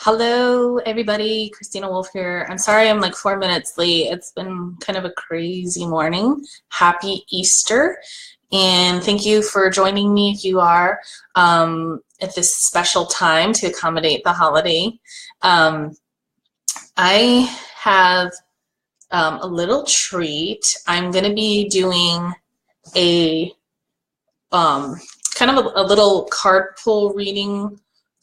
Hello, everybody. Christina Wolf here. I'm sorry I'm like 4 minutes late. It's been kind of a crazy morning. Happy Easter. And thank you for joining me if you are at this special time to accommodate the holiday. I have a little treat. I'm going to be doing a kind of a little card pull reading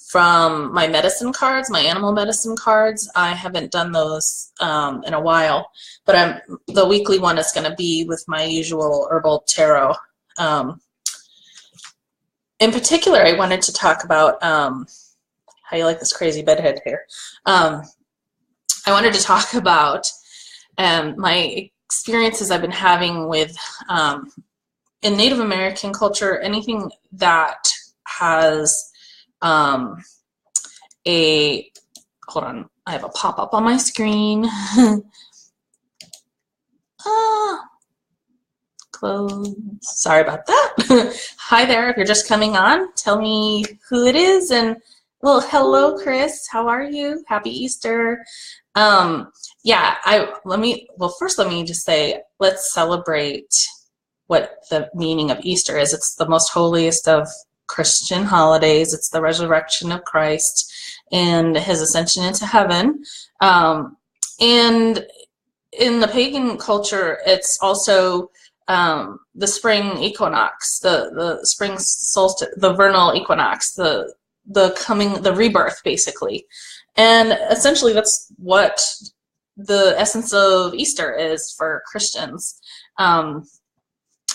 from my medicine cards, my animal medicine cards. I haven't done those in a while, but the weekly one is going to be with my usual herbal tarot. In particular, I wanted to talk about how you like this crazy bedhead hair. I wanted to talk about my experiences I've been having with in Native American culture, anything that has hold on, I have a pop-up on my screen. Close. Sorry about that. Hi there, if you're just coming on, tell me who it is. And well, hello, Chris. How are you? Happy Easter. Yeah, first let me just say, let's celebrate what the meaning of Easter is. It's the most holiest of Christian holidays. It's the resurrection of Christ and his ascension into heaven. And in the pagan culture, it's also the spring equinox, the spring solstice, the vernal equinox, the rebirth, basically. And essentially that's what the essence of Easter is for Christians.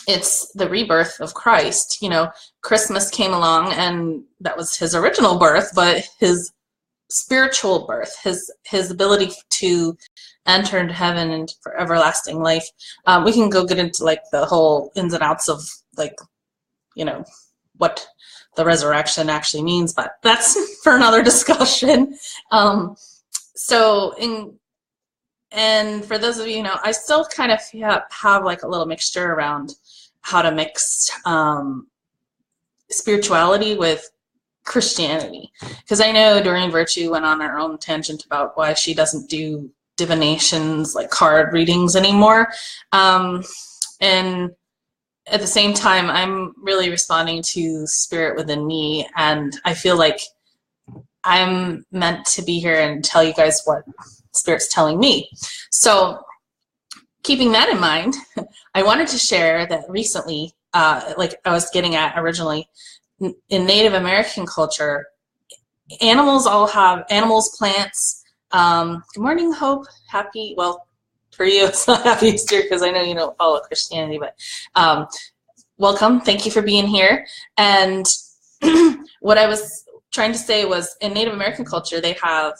It's the rebirth of Christ. You know, Christmas came along and that was his original birth, but his spiritual birth, his ability to enter into heaven and for everlasting life. We can go get into like the whole ins and outs of like, you know, what the resurrection actually means, but that's for another discussion. And for those of you, I still kind of have like a little mixture around how to mix spirituality with Christianity, because I know Doreen Virtue went on her own tangent about why she doesn't do divinations like card readings anymore, and at the same time I'm really responding to spirit within me, and I feel like I'm meant to be here and tell you guys what spirit's telling me. So keeping that in mind, I wanted to share that recently, like I was getting at originally, in Native American culture, animals, plants. Good morning, Hope. Well, for you, it's not happy Easter because I know you don't follow Christianity, but welcome. Thank you for being here. And what I was trying to say was, in Native American culture, they have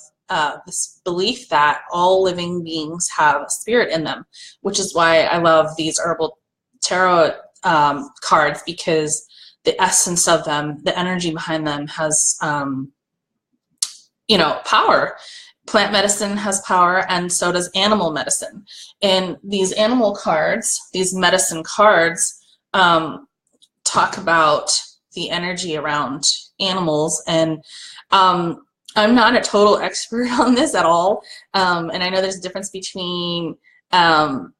this belief that all living beings have a spirit in them, which is why I love these herbal tarot cards, because the essence of them, the energy behind them has, power. Plant medicine has power, and so does animal medicine. And these animal cards, these medicine cards, talk about the energy around animals. And I'm not a total expert on this at all. And I know there's a difference between an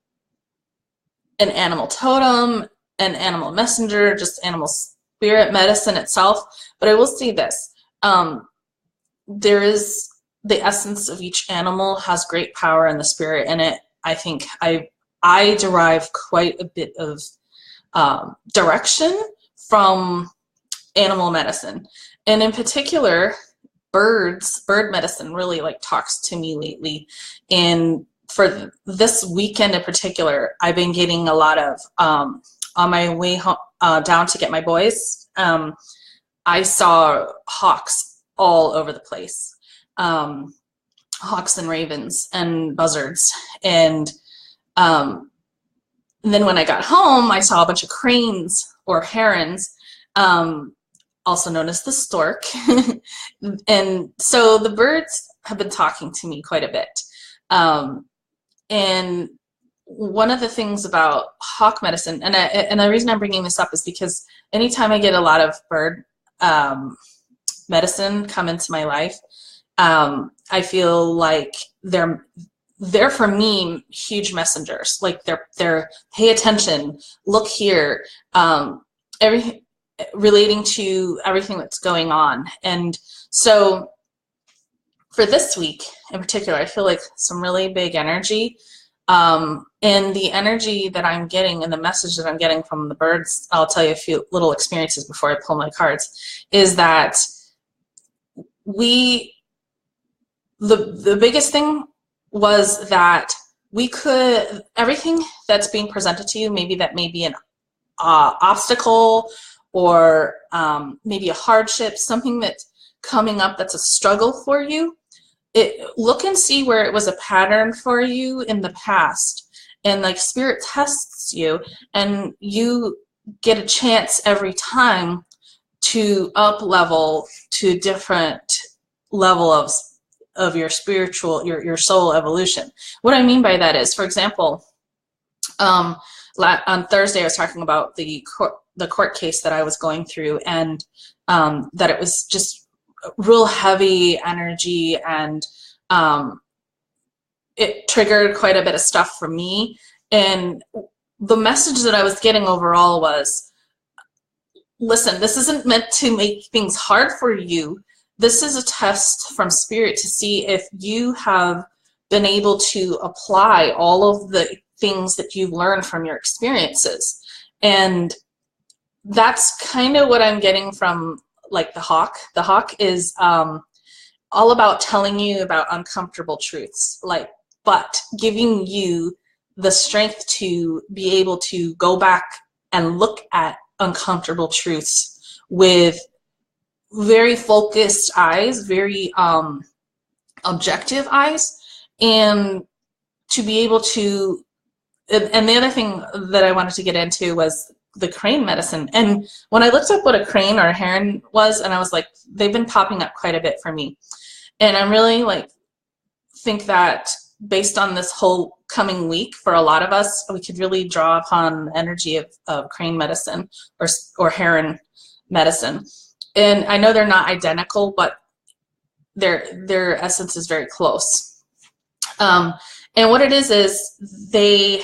animal totem, an animal messenger, just animal spirit medicine itself. But I will say this, there is the essence of each animal has great power in the spirit in it. I think I derive quite a bit of direction from animal medicine. And in particular, bird medicine really like talks to me lately. And for this weekend in particular, I've been getting a lot of, on my way home, down to get my boys, I saw hawks all over the place. Hawks and ravens and buzzards. And then when I got home, I saw a bunch of cranes or herons, also known as the stork. And so the birds have been talking to me quite a bit. And one of the things about hawk medicine, and the reason I'm bringing this up is because anytime I get a lot of bird medicine come into my life, I feel like they're for me huge messengers. Like they're pay attention, look here, everything relating to everything that's going on. And so for this week in particular, I feel like some really big energy. And the energy that I'm getting and the message that I'm getting from the birds, I'll tell you a few little experiences before I pull my cards, is that the biggest thing was that we could, everything that's being presented to you, maybe that may be an obstacle or maybe a hardship, something that's coming up that's a struggle for you, look and see where it was a pattern for you in the past. And like spirit tests you, and you get a chance every time to up level to a different level of your spiritual, your soul evolution. What I mean by that is, for example, on Thursday I was talking about the court case that I was going through, and that it was just real heavy energy, and it triggered quite a bit of stuff for me. And the message that I was getting overall was, listen, this isn't meant to make things hard for you. This is a test from spirit to see if you have been able to apply all of the things that you've learned from your experiences. And that's kind of what I'm getting from like the hawk. The hawk is all about telling you about uncomfortable truths, but giving you the strength to be able to go back and look at uncomfortable truths with very focused eyes, very objective eyes, and to be able to, and the other thing that I wanted to get into was the crane medicine. And when I looked up what a crane or a heron was, and I was like, they've been popping up quite a bit for me. And I'm really like, think that based on this whole coming week, for a lot of us, we could really draw upon the energy of crane medicine or heron medicine. And I know they're not identical, but their essence is very close. And what it is they,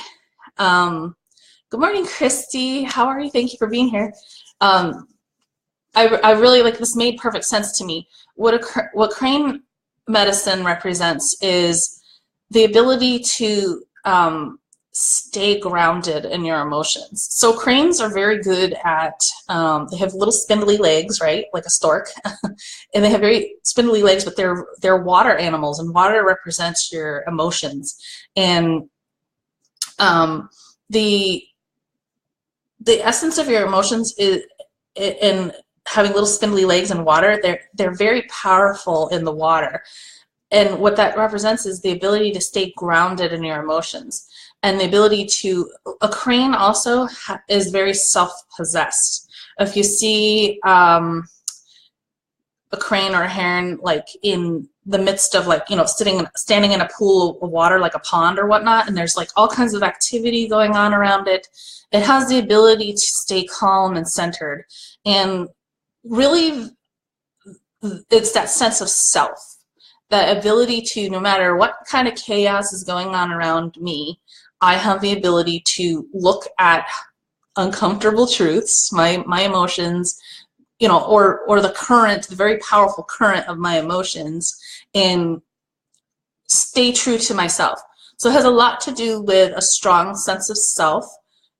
good morning, Christy. How are you? Thank you for being here. I really like, this made perfect sense to me. What crane medicine represents is the ability to stay grounded in your emotions. So cranes are very good at, they have little spindly legs, right, like a stork, and they have very spindly legs, but they're water animals, and water represents your emotions. And the essence of your emotions is in having little spindly legs in water. They're very powerful in the water. And what that represents is the ability to stay grounded in your emotions, and the ability to, a crane also is very self-possessed. If you see a crane or a heron like in the midst of, like, you know, standing in a pool of water, like a pond or whatnot, and there's like all kinds of activity going on around it, it has the ability to stay calm and centered. And really, it's that sense of self. The ability to, no matter what kind of chaos is going on around me, I have the ability to look at uncomfortable truths, my emotions, you know, or the current, the very powerful current of my emotions, and stay true to myself. So it has a lot to do with a strong sense of self.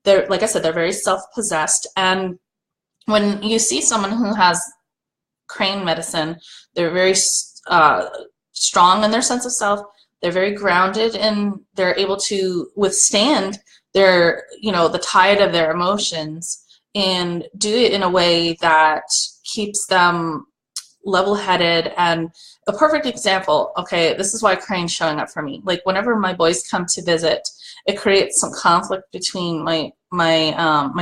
They're, like I said, they're very self-possessed. And when you see someone who has crane medicine, they're very strong in their sense of self. They're very grounded, and they're able to withstand their, you know, the tide of their emotions, and do it in a way that keeps them level-headed. And a perfect example, okay, this is why crane's showing up for me. Like, whenever my boys come to visit, it creates some conflict between my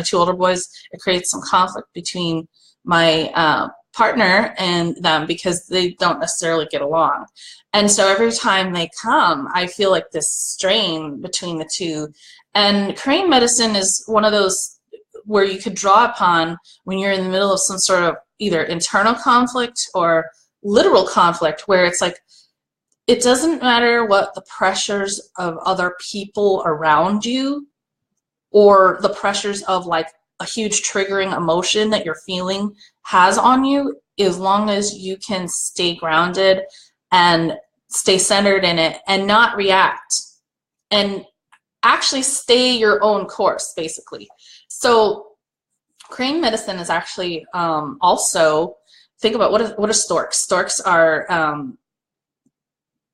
two older boys. It creates some conflict between my partner and them, because they don't necessarily get along. And so every time they come, I feel like this strain between the two. And crane medicine is one of those where you could draw upon when you're in the middle of some sort of either internal conflict or literal conflict where it's like, it doesn't matter what the pressures of other people around you or the pressures of like a huge triggering emotion that you're feeling has on you, as long as you can stay grounded and stay centered in it and not react and actually stay your own course, basically. So crane medicine is actually also, think about what are storks. Storks are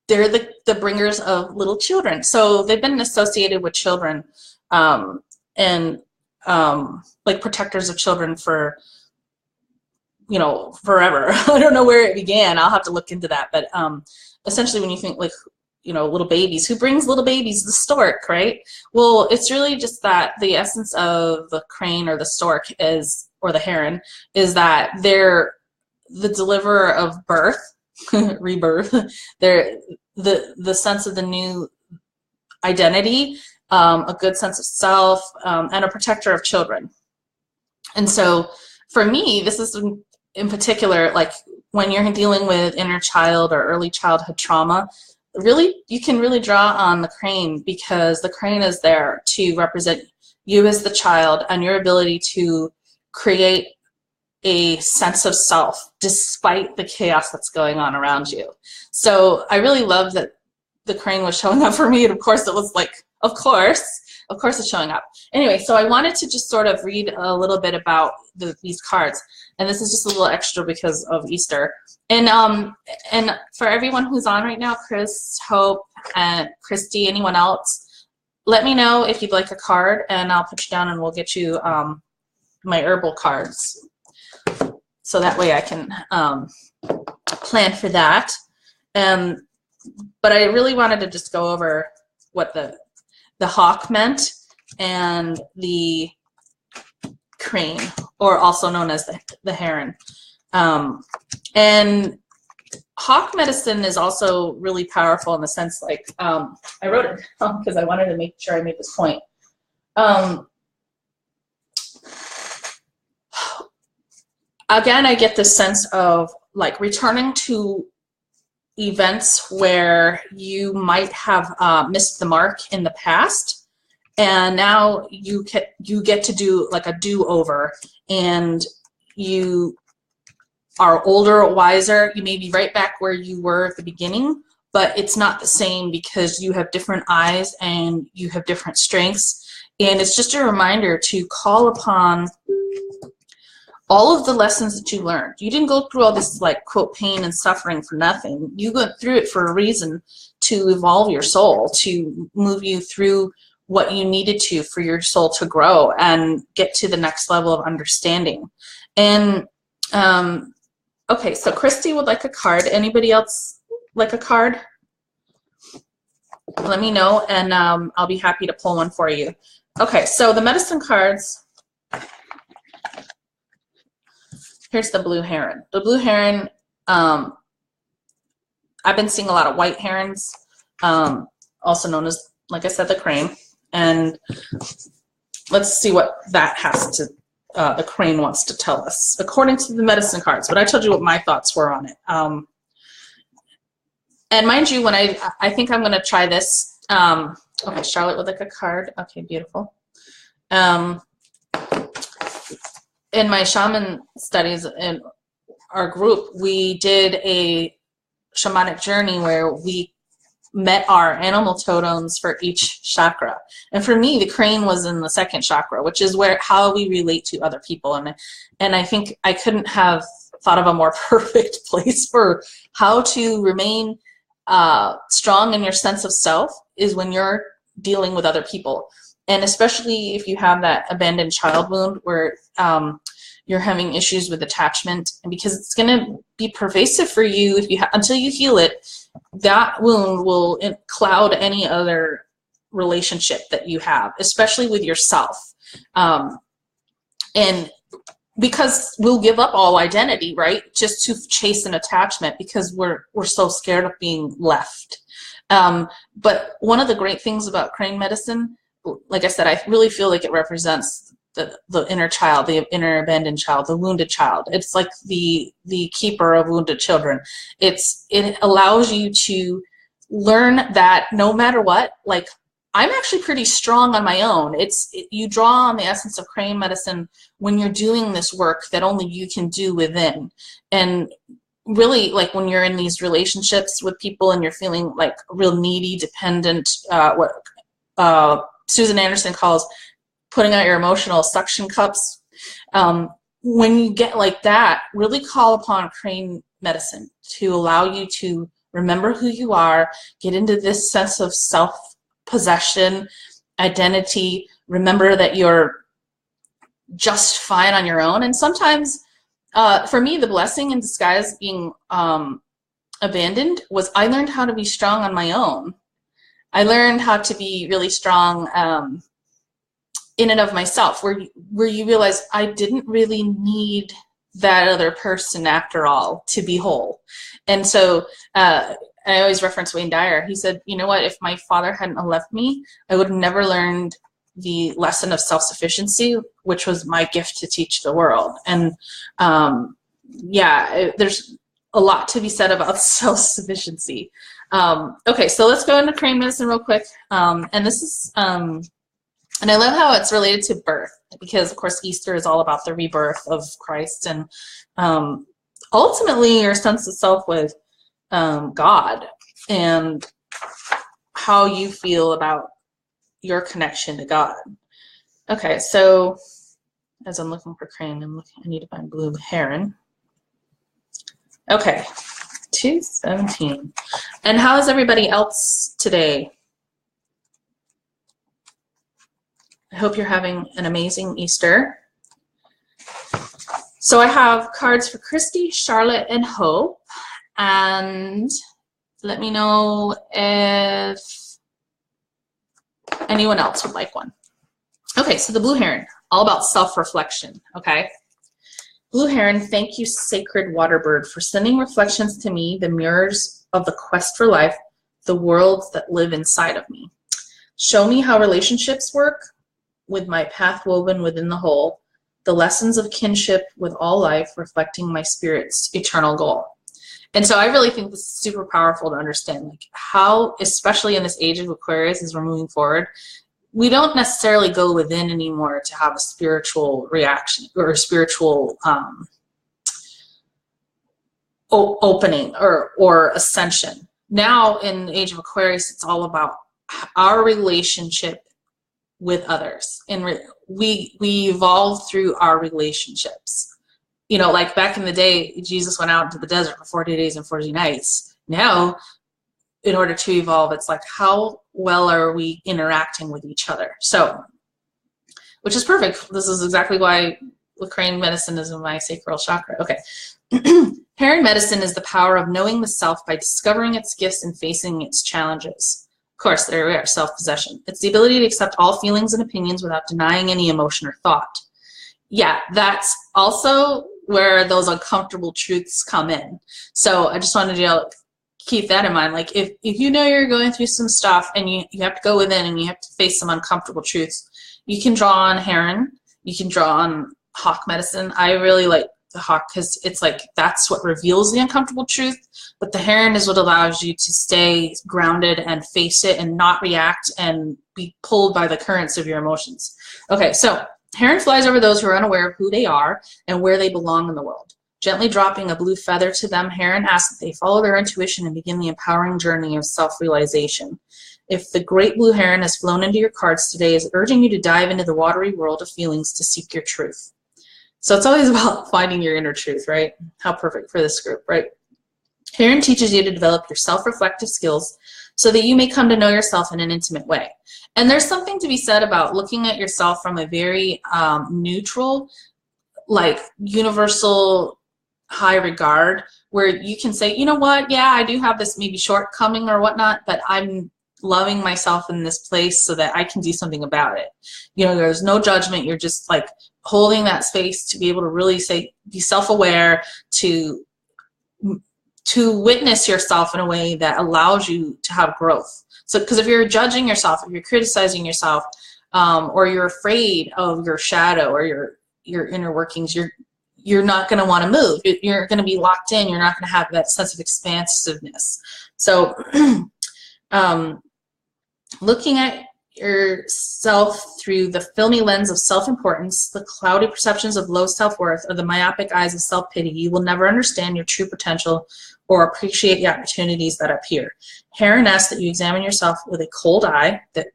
they're the bringers of little children. So they've been associated with children and like protectors of children for, you know, forever. I don't know where it began. I'll have to look into that. But essentially when you think like, you know, little babies, who brings little babies? The stork, right? Well, it's really just that the essence of the crane or the stork is, or the heron, is that they're the deliverer of birth, rebirth. They're the sense of the new identity, a good sense of self, and a protector of children. And so for me, this is in particular, like when you're dealing with inner child or early childhood trauma, really, you can really draw on the crane, because the crane is there to represent you as the child and your ability to create a sense of self despite the chaos that's going on around you. So I really love that the crane was showing up for me, and of course it was like, of course it's showing up. Anyway, so I wanted to just sort of read a little bit about these cards, and this is just a little extra because of Easter. And for everyone who's on right now, Chris, Hope, and Christy, anyone else, let me know if you'd like a card, and I'll put you down and we'll get you my herbal cards. So that way I can plan for that. But I really wanted to just go over what the hawk meant and the crane, or also known as the heron. And hawk medicine is also really powerful in the sense, like, I wrote it down because I wanted to make sure I made this point. Again, I get this sense of like returning to events where you might have missed the mark in the past, and now you get to do like a do-over, and you are older, wiser. You may be right back where you were at the beginning, but it's not the same because you have different eyes and you have different strengths. And it's just a reminder to call upon all of the lessons that you learned. You didn't go through all this like quote pain and suffering for nothing. You went through it for a reason, to evolve your soul, to move you through what you needed to for your soul to grow and get to the next level of understanding. And okay, so Christy would like a card. Anybody else like a card? Let me know, and I'll be happy to pull one for you. Okay, so the medicine cards. Here's the blue heron. The blue heron, I've been seeing a lot of white herons, also known as, like I said, the crane. And let's see what that has to, the crane wants to tell us, according to the medicine cards. But I told you what my thoughts were on it. And mind you, when I think I'm going to try this. Okay, Charlotte would like a card. Okay, beautiful. In my shaman studies in our group, we did a shamanic journey where we met our animal totems for each chakra. And for me, the crane was in the second chakra, which is how we relate to other people. And I think I couldn't have thought of a more perfect place for how to remain strong in your sense of self, is when you're dealing with other people. And especially if you have that abandoned child wound where you're having issues with attachment, and because it's going to be pervasive for you if you until you heal it, that wound will cloud any other relationship that you have, especially with yourself. And because we'll give up all identity, right, just to chase an attachment because we're so scared of being left. But one of the great things about crane medicine, like I said, I really feel like it represents the inner child, the inner abandoned child, the wounded child. It's like the keeper of wounded children. It allows you to learn that no matter what, like, I'm actually pretty strong on my own. You draw on the essence of Crane medicine when you're doing this work that only you can do within. And really, like, when you're in these relationships with people and you're feeling like real needy, dependent, what Susan Anderson calls putting out your emotional suction cups. When you get like that, really call upon Crane medicine to allow you to remember who you are, get into this sense of self-possession, identity, remember that you're just fine on your own. And sometimes, for me, the blessing in disguise being abandoned was I learned how to be strong on my own. I learned how to be really strong in and of myself, where you realize I didn't really need that other person after all to be whole. And so I always reference Wayne Dyer. He said, you know what, if my father hadn't left me, I would have never learned the lesson of self-sufficiency, which was my gift to teach the world. And yeah, there's a lot to be said about self-sufficiency. Okay, so let's go into Crane medicine real quick. And this is, and I love how it's related to birth, because of course Easter is all about the rebirth of Christ, and ultimately your sense of self with God and how you feel about your connection to God. Okay, so as I'm looking for Crane, I need to find Blue Heron. Okay, 217. And how is everybody else today? I hope you're having an amazing Easter. So I have cards for Christy, Charlotte, and Hope. And let me know if anyone else would like one. Okay, so the Blue Heron, all about self-reflection, okay? Blue Heron, thank you, sacred water bird, for sending reflections to me, the mirrors of the quest for life, the worlds that live inside of me. Show me how relationships work with my path woven within the whole, the lessons of kinship with all life reflecting my spirit's eternal goal. And so I really think this is super powerful to understand, like, how, especially in this age of Aquarius as we're moving forward, we don't necessarily go within anymore to have a spiritual reaction or a spiritual opening or ascension. Now in the age of Aquarius, it's all about our relationship with others, and we evolve through our relationships. You know, like back in the day, Jesus went out into the desert for 40 days and 40 nights. Now, in order to evolve, it's like, how well are we interacting with each other? So, which is perfect. This is exactly why Crane medicine is in my sacral chakra. Okay. Heron medicine is the power of knowing the self by discovering its gifts and facing its challenges. Of course, there we are, self-possession. It's the ability to accept all feelings and opinions without denying any emotion or thought. Yeah, that's also where those uncomfortable truths come in. So I just wanted to keep that in mind. Like, if you know you're going through some stuff and you have to go within and you have to face some uncomfortable truths, you can draw on Heron. You can draw on Hawk medicine. I really like the Hawk because it's like that's what reveals the uncomfortable truth, but the Heron is what allows you to stay grounded and face it and not react and be pulled by the currents of your emotions. Okay, so Heron flies over those who are unaware of who they are and where they belong in the world. Gently dropping a blue feather to them, Heron asks that they follow their intuition and begin the empowering journey of self-realization. If the great blue heron has flown into your cards today, is urging you to dive into the watery world of feelings to seek your truth. So it's always about finding your inner truth, right? How perfect for this group, right? Heron teaches you to develop your self-reflective skills so that you may come to know yourself in an intimate way. And there's something to be said about looking at yourself from a very neutral, like universal high regard, where you can say, you know what, yeah, I do have this maybe shortcoming or whatnot, but I'm loving myself in this place so that I can do something about it. You know, there's no judgment. You're just like holding that space to be able to really say, be self-aware, to witness yourself in a way that allows you to have growth. So, because if you're judging yourself, if you're criticizing yourself, or you're afraid of your shadow or your inner workings, you're not going to want to move. You're going to be locked in. You're not going to have that sense of expansiveness. So looking at yourself through the filmy lens of self-importance, the cloudy perceptions of low self-worth, or the myopic eyes of self-pity, you will never understand your true potential or appreciate the opportunities that appear. Heron asks that you examine yourself with a cold eye, that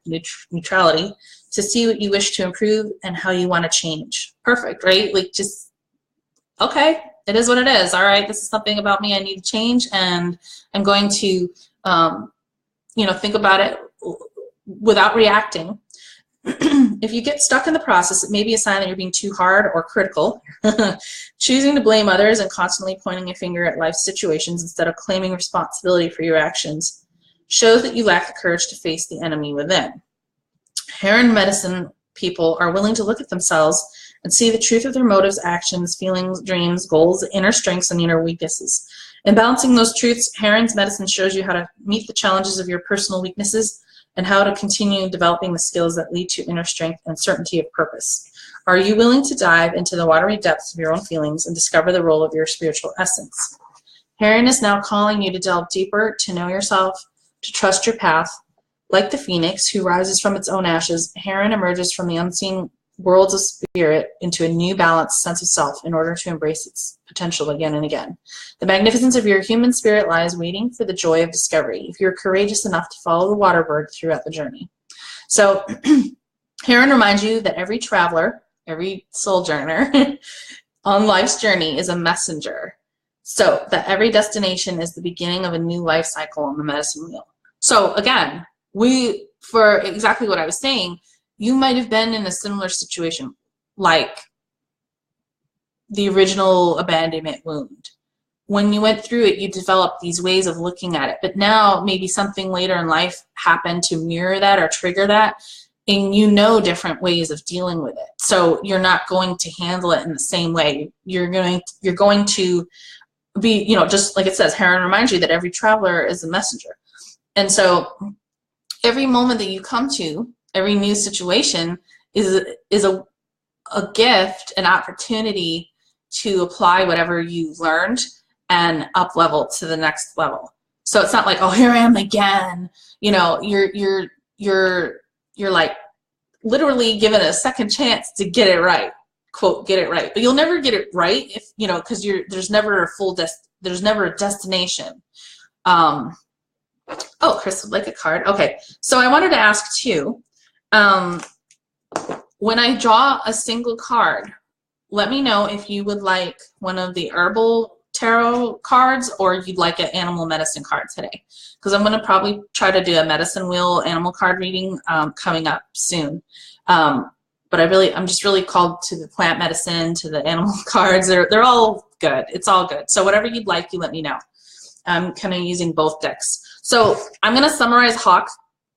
neutrality, to see what you wish to improve and how you want to change. Perfect, right? Like, just, okay, it is what it is. All right, this is something about me I need to change, and I'm going to, you know, think about it without reacting. If you get stuck in the process, it may be a sign that you're being too hard or critical. Choosing to blame others and constantly pointing a finger at life situations instead of claiming responsibility for your actions shows that you lack the courage to face the enemy within. Heron medicine people are willing to look at themselves and see the truth of their motives, actions, feelings, dreams, goals, inner strengths, and inner weaknesses. In balancing those truths, Heron's medicine shows you how to meet the challenges of your personal weaknesses and how to continue developing the skills that lead to inner strength and certainty of purpose. Are you willing to dive into the watery depths of your own feelings and discover the role of your spiritual essence? Heron is now calling you to delve deeper, to know yourself, to trust your path. Like the phoenix who rises from its own ashes, Heron emerges from the unseen worlds of spirit into a new balanced sense of self in order to embrace its potential again and again. The magnificence of your human spirit lies waiting for the joy of discovery if you're courageous enough to follow the water bird throughout the journey. So Heron reminds you that every traveler, every sojourner on life's journey is a messenger. So that every destination is the beginning of a new life cycle on the medicine wheel. So again, for exactly what I was saying, you might have been in a similar situation, like the original abandonment wound. When you went through it, you developed these ways of looking at it. But now maybe something later in life happened to mirror that or trigger that, and you know different ways of dealing with it. So you're not going to handle it in the same way. You're going to be, you know, just like it says, Heron reminds you that every traveler is a messenger. And so every moment that you come to, every new situation is a gift, an opportunity to apply whatever you learned and up level to the next level. So it's not like, oh, here I am again. You know, you're like literally given a second chance to get it right, quote, get it right. But you'll never get it right if, you know, because there's never there's never a destination. Oh, Chris would like a card. Okay, so I wanted to ask too, when I draw a single card, let me know if you would like one of the herbal tarot cards or you'd like an animal medicine card today. Because I'm going to probably try to do a medicine wheel animal card reading coming up soon. But I'm just really called to the plant medicine, to the animal cards. They're all good. It's all good. So whatever you'd like, you let me know. I'm kind of using both decks. So I'm going to summarize Hawk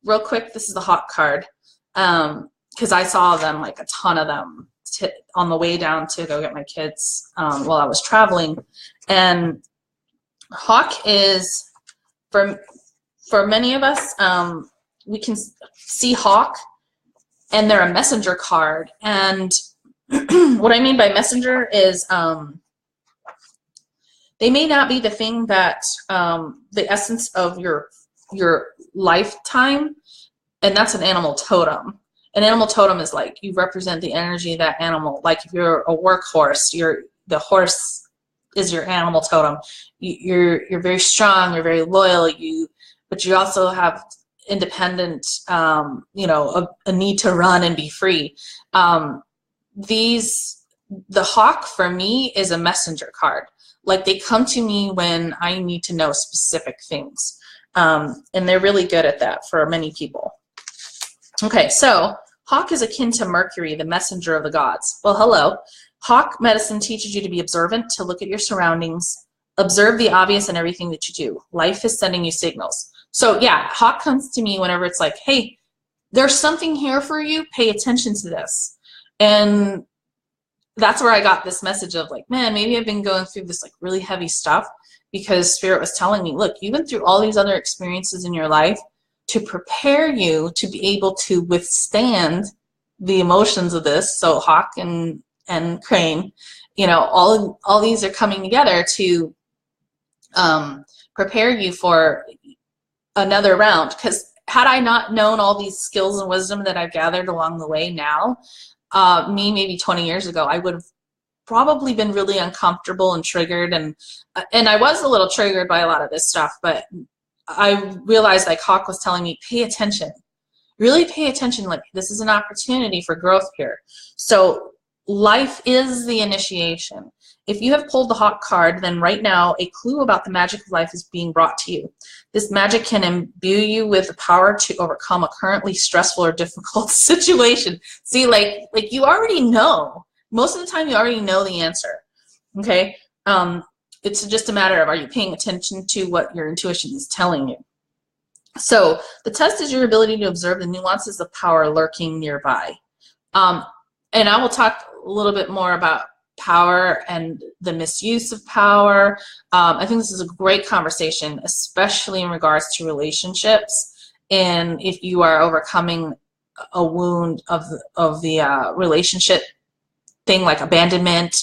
real quick. This is the Hawk card because I saw them, like a ton of them, on the way down to go get my kids while I was traveling. And Hawk is, for many of us, we can see Hawk and they're a messenger card. And what I mean by messenger is they may not be the thing that the essence of your lifetime, and that's an animal totem. An animal totem is like you represent the energy of that animal. Like if you're a workhorse, the horse is your animal totem. You're very strong. You're very loyal. But you also have independent, you know, a need to run and be free. The Hawk for me is a messenger card. Like they come to me when I need to know specific things. And they're really good at that for many people. Okay, so Hawk is akin to Mercury, the messenger of the gods. Well, hello. Hawk medicine teaches you to be observant, to look at your surroundings, observe the obvious in everything that you do. Life is sending you signals. So yeah, Hawk comes to me whenever it's like, hey, there's something here for you, pay attention to this. And that's where I got this message of like, man, maybe I've been going through this like really heavy stuff because Spirit was telling me, look, you've been through all these other experiences in your life to prepare you to be able to withstand the emotions of this. So Hawk and Crane, you know, all these are coming together to prepare you for another round. Because had I not known all these skills and wisdom that I've gathered along the way now, me maybe 20 years ago, I would have probably been really uncomfortable and triggered, and I was a little triggered by a lot of this stuff, but I realized, like Hawk was telling me, pay attention, really pay attention, like this is an opportunity for growth here. So life is the initiation. If you have pulled the Hawk card, then right now a clue about the magic of life is being brought to you. This magic can imbue you with the power to overcome a currently stressful or difficult situation. See, like you already know. Most of the time you already know the answer, okay? It's just a matter of, are you paying attention to what your intuition is telling you? So the test is your ability to observe the nuances of power lurking nearby. And I will talk a little bit more about power and the misuse of power. I think this is a great conversation, especially in regards to relationships. And if you are overcoming a wound of the relationship thing, like abandonment,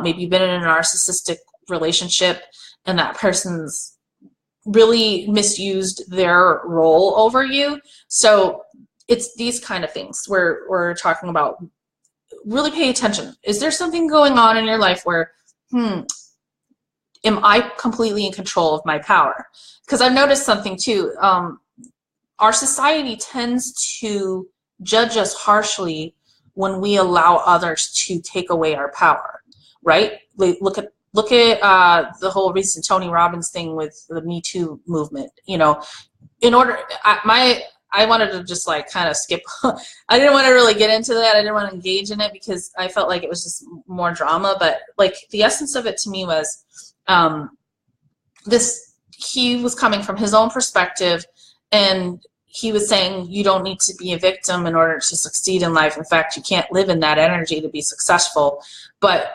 maybe you've been in a narcissistic relationship and that person's really misused their role over you. So it's these kind of things where we're talking about. Really pay attention. Is there something going on in your life where, am I completely in control of my power? Because I've noticed something too. Our society tends to judge us harshly when we allow others to take away our power, right? Look at the whole recent Tony Robbins thing with the Me Too movement. You know, I wanted to just like kind of skip. I didn't want to really get into that. I didn't want to engage in it because I felt like it was just more drama. But like the essence of it to me was he was coming from his own perspective, and he was saying you don't need to be a victim in order to succeed in life. In fact, you can't live in that energy to be successful. But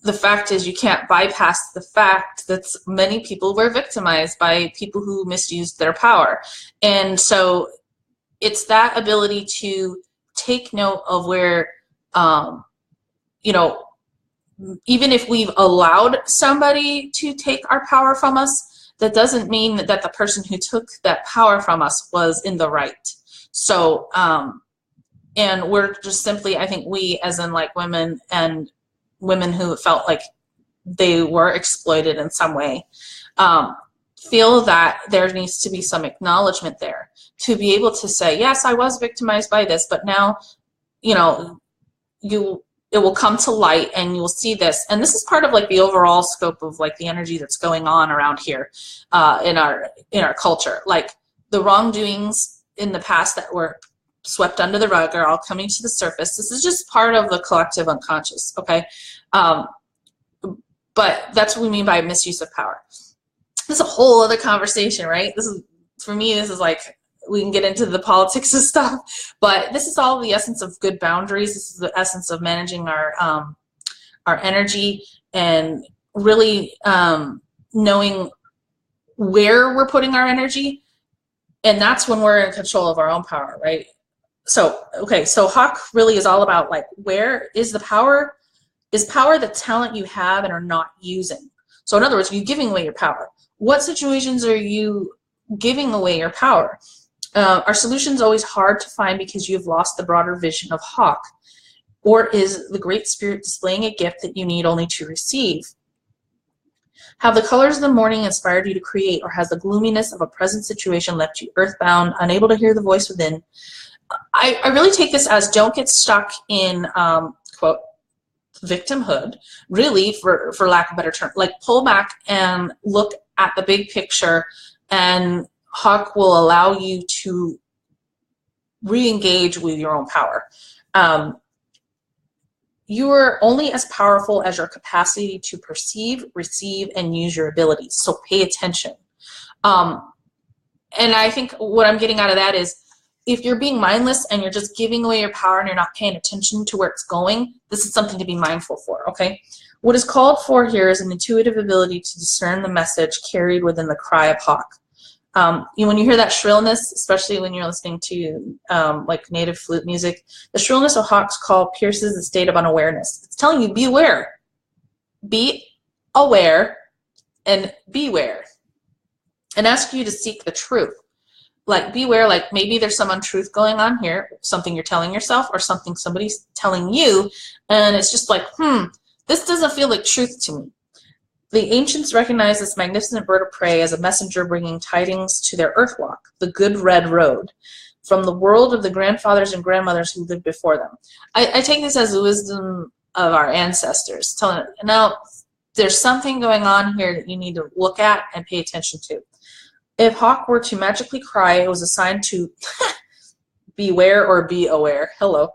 the fact is, you can't bypass the fact that many people were victimized by people who misused their power. And so it's that ability to take note of where, you know, even if we've allowed somebody to take our power from us, that doesn't mean that the person who took that power from us was in the right. So, and we're just simply, I think we, as in like women and women who felt like they were exploited in some way, feel that there needs to be some acknowledgement there to be able to say, yes, I was victimized by this, but now, you know, it will come to light and you'll see this. And this is part of like the overall scope of like the energy that's going on around here in our culture. Like the wrongdoings in the past that were swept under the rug are all coming to the surface. This is just part of the collective unconscious, okay? But that's what we mean by misuse of power. This is a whole other conversation, right? This is, for me, this is like, we can get into the politics of stuff, but this is all the essence of good boundaries. This is the essence of managing our energy and really knowing where we're putting our energy. And that's when we're in control of our own power, right? So, okay, so Hawk really is all about like, where is the power? Is power the talent you have and are not using? So in other words, are you giving away your power? What situations are you giving away your power? Are solutions always hard to find because you've lost the broader vision of Hawk? Or is the Great Spirit displaying a gift that you need only to receive? Have the colors of the morning inspired you to create, or has the gloominess of a present situation left you earthbound, unable to hear the voice within? I really take this as, don't get stuck in, quote, victimhood, really, for lack of a better term. Like, pull back and look at the big picture, and Hawk will allow you to re-engage with your own power. You are only as powerful as your capacity to perceive, receive, and use your abilities. So pay attention. And I think what I'm getting out of that is, if you're being mindless and you're just giving away your power and you're not paying attention to where it's going, this is something to be mindful for, okay? What is called for here is an intuitive ability to discern the message carried within the cry of Hawk. When you hear that shrillness, especially when you're listening to like native flute music, the shrillness of Hawk's call pierces the state of unawareness. It's telling you, be aware. Be aware and beware. And ask you to seek the truth. Like, beware, like maybe there's some untruth going on here, something you're telling yourself or something somebody's telling you, and it's just like, this doesn't feel like truth to me. The ancients recognized this magnificent bird of prey as a messenger bringing tidings to their earthwalk, the good red road, from the world of the grandfathers and grandmothers who lived before them. I take this as the wisdom of our ancestors, telling, now, there's something going on here that you need to look at and pay attention to. If Hawk were to magically cry, it was a sign to beware or be aware. Hello.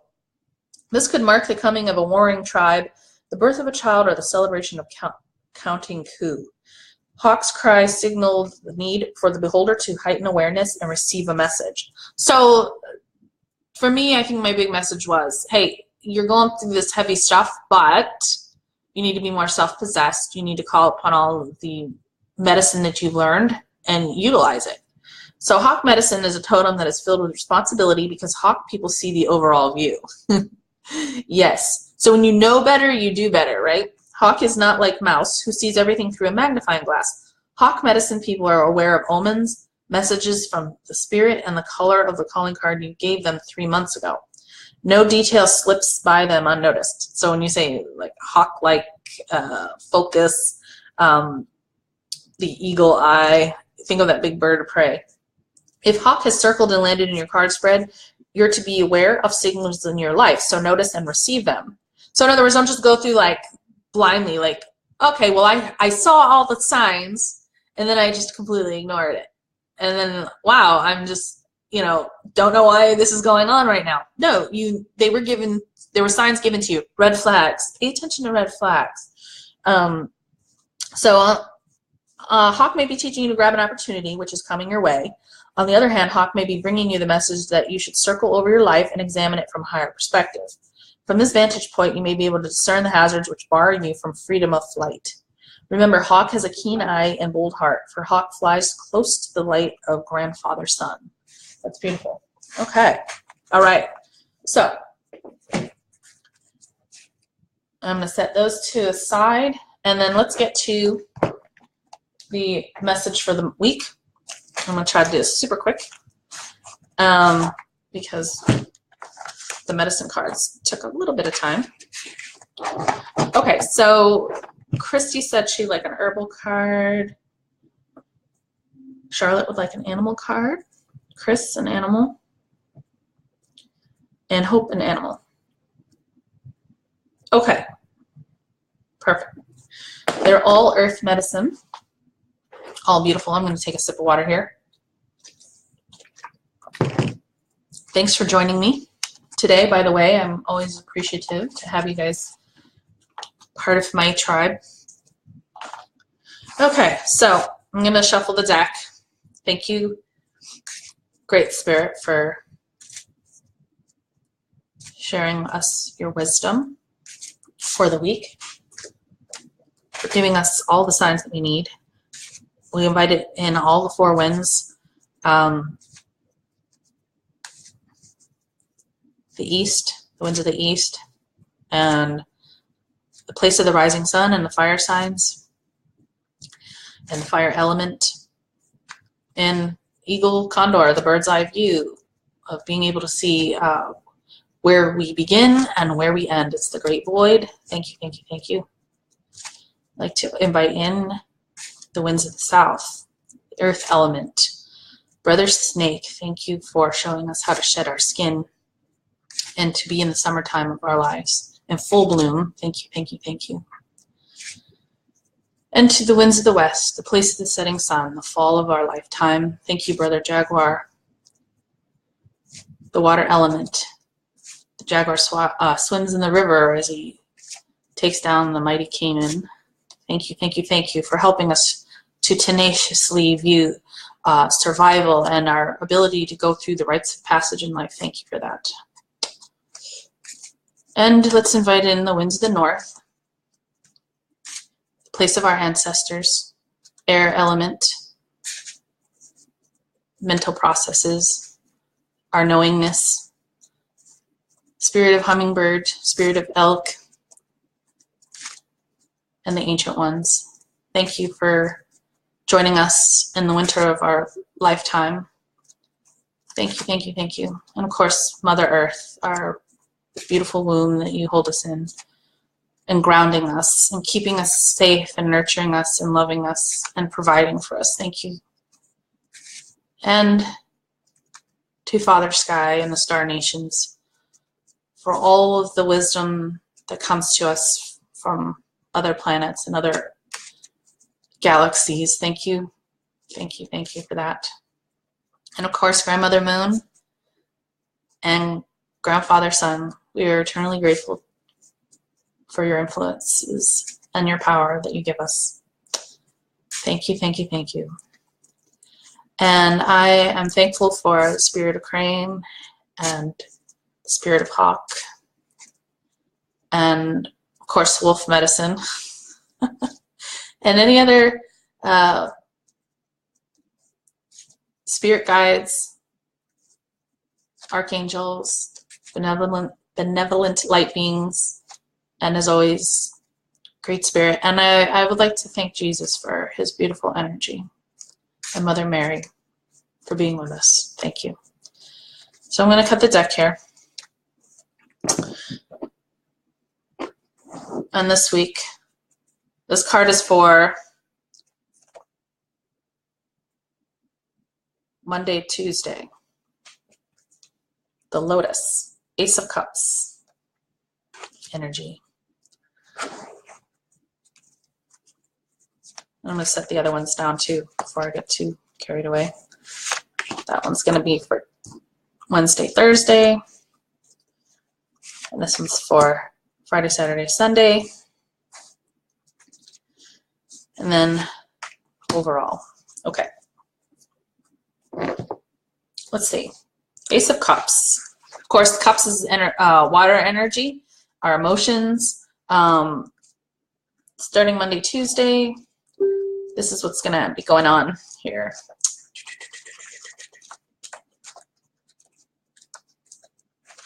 This could mark the coming of a warring tribe, the birth of a child, or the celebration of counting coup. Hawk's cry signaled the need for the beholder to heighten awareness and receive a message. So for me, I think my big message was, hey, you're going through this heavy stuff, but you need to be more self-possessed. You need to call upon all of the medicine that you've learned and utilize it. So Hawk medicine is a totem that is filled with responsibility because Hawk people see the overall view. Yes. So when you know better, you do better, right? Hawk is not like Mouse, who sees everything through a magnifying glass. Hawk medicine people are aware of omens, messages from the spirit, and the color of the calling card you gave them 3 months ago. No detail slips by them unnoticed. So when you say like hawk-like focus, the eagle eye, think of that big bird of prey. If Hawk has circled and landed in your card spread, you're to be aware of signals in your life. So notice and receive them. So in other words, don't just go through like blindly, like, okay, well, I saw all the signs and then I just completely ignored it. And then, wow, I'm just, don't know why this is going on right now. No, there were signs given to you, red flags. Pay attention to red flags. Hawk may be teaching you to grab an opportunity, which is coming your way. On the other hand, Hawk may be bringing you the message that you should circle over your life and examine it from a higher perspective. From this vantage point, you may be able to discern the hazards which bar you from freedom of flight. Remember, Hawk has a keen eye and bold heart, for Hawk flies close to the light of grandfather sun. That's beautiful. Okay. All right. So I'm going to set those two aside, and then let's get to the message for the week. I'm going to try to do this super quick because the medicine cards took a little bit of time. Okay, so Christy said she'd like an herbal card. Charlotte would like an animal card. Chris, an animal. And Hope, an animal. Okay, perfect. They're all earth medicine. All beautiful. I'm going to take a sip of water here. Thanks for joining me today. By the way, I'm always appreciative to have you guys part of my tribe. Okay, so I'm going to shuffle the deck. Thank you, Great Spirit, for sharing us your wisdom for the week, for giving us all the signs that we need. We invited in all the four winds, the east, the winds of the east, and the place of the rising sun, and the fire signs, and the fire element, and eagle, condor, the bird's eye view of being able to see where we begin and where we end. It's the great void. Thank you, thank you, thank you. I'd like to invite in the winds of the south, the earth element. Brother Snake, thank you for showing us how to shed our skin and to be in the summertime of our lives in full bloom. Thank you, thank you, thank you. And to the winds of the west, the place of the setting sun, the fall of our lifetime. Thank you, Brother Jaguar. The water element. The jaguar swims in the river as he takes down the mighty Canaan. Thank you, thank you, thank you for helping us to tenaciously view survival and our ability to go through the rites of passage in life. Thank you for that. And let's invite in the winds of the north, the place of our ancestors, air element, mental processes, our knowingness, spirit of hummingbird, spirit of elk, and the ancient ones. Thank you for joining us in the winter of our lifetime. Thank you, thank you, thank you. And of course, Mother Earth, our beautiful womb that you hold us in, and grounding us and keeping us safe and nurturing us and loving us and providing for us. Thank you. And to Father Sky and the star nations for all of the wisdom that comes to us from other planets and other galaxies. Thank you. Thank you. Thank you for that. And of course, Grandmother Moon and Grandfather Sun, we are eternally grateful for your influences and your power that you give us. Thank you, thank you, thank you. And I am thankful for the spirit of crane and the spirit of hawk and, of course, wolf medicine and any other spirit guides, archangels, benevolent light beings, and as always, great spirit. And I would like to thank Jesus for his beautiful energy and Mother Mary for being with us. Thank you. So I'm going to cut the deck here. And this week, this card is for Monday, Tuesday. The Lotus, Ace of Cups, energy. I'm going to set the other ones down too before I get too carried away. That one's going to be for Wednesday, Thursday. And this one's for Friday, Saturday, Sunday. And then overall. Okay. Let's see. Ace of Cups. Of course, Cups is water energy, our emotions. Starting Monday, Tuesday, this is what's going to be going on here.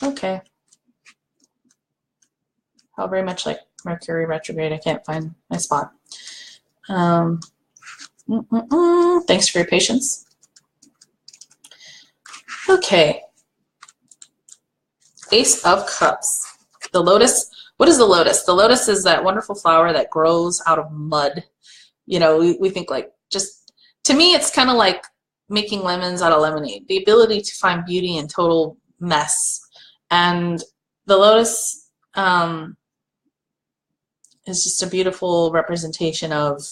Okay. How very much like Mercury retrograde, I can't find my spot. Thanks for your patience. Okay. Ace of Cups. The lotus. What is the lotus? The lotus is that wonderful flower that grows out of mud. You know, we think like just, to me, it's kind of like making lemons out of lemonade. The ability to find beauty in total mess. And the lotus is just a beautiful representation of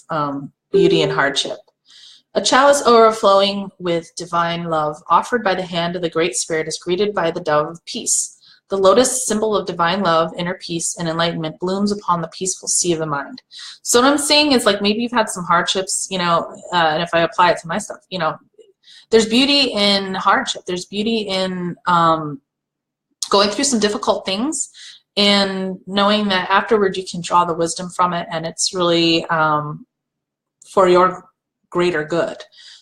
beauty and hardship. A chalice overflowing with divine love offered by the hand of the Great Spirit is greeted by the dove of peace. The lotus, symbol of divine love, inner peace, and enlightenment, blooms upon the peaceful sea of the mind. So what I'm saying is, like, maybe you've had some hardships, you know, and if I apply it to my stuff, you know, there's beauty in hardship. There's beauty in going through some difficult things and knowing that afterward you can draw the wisdom from it, and it's really for your greater good.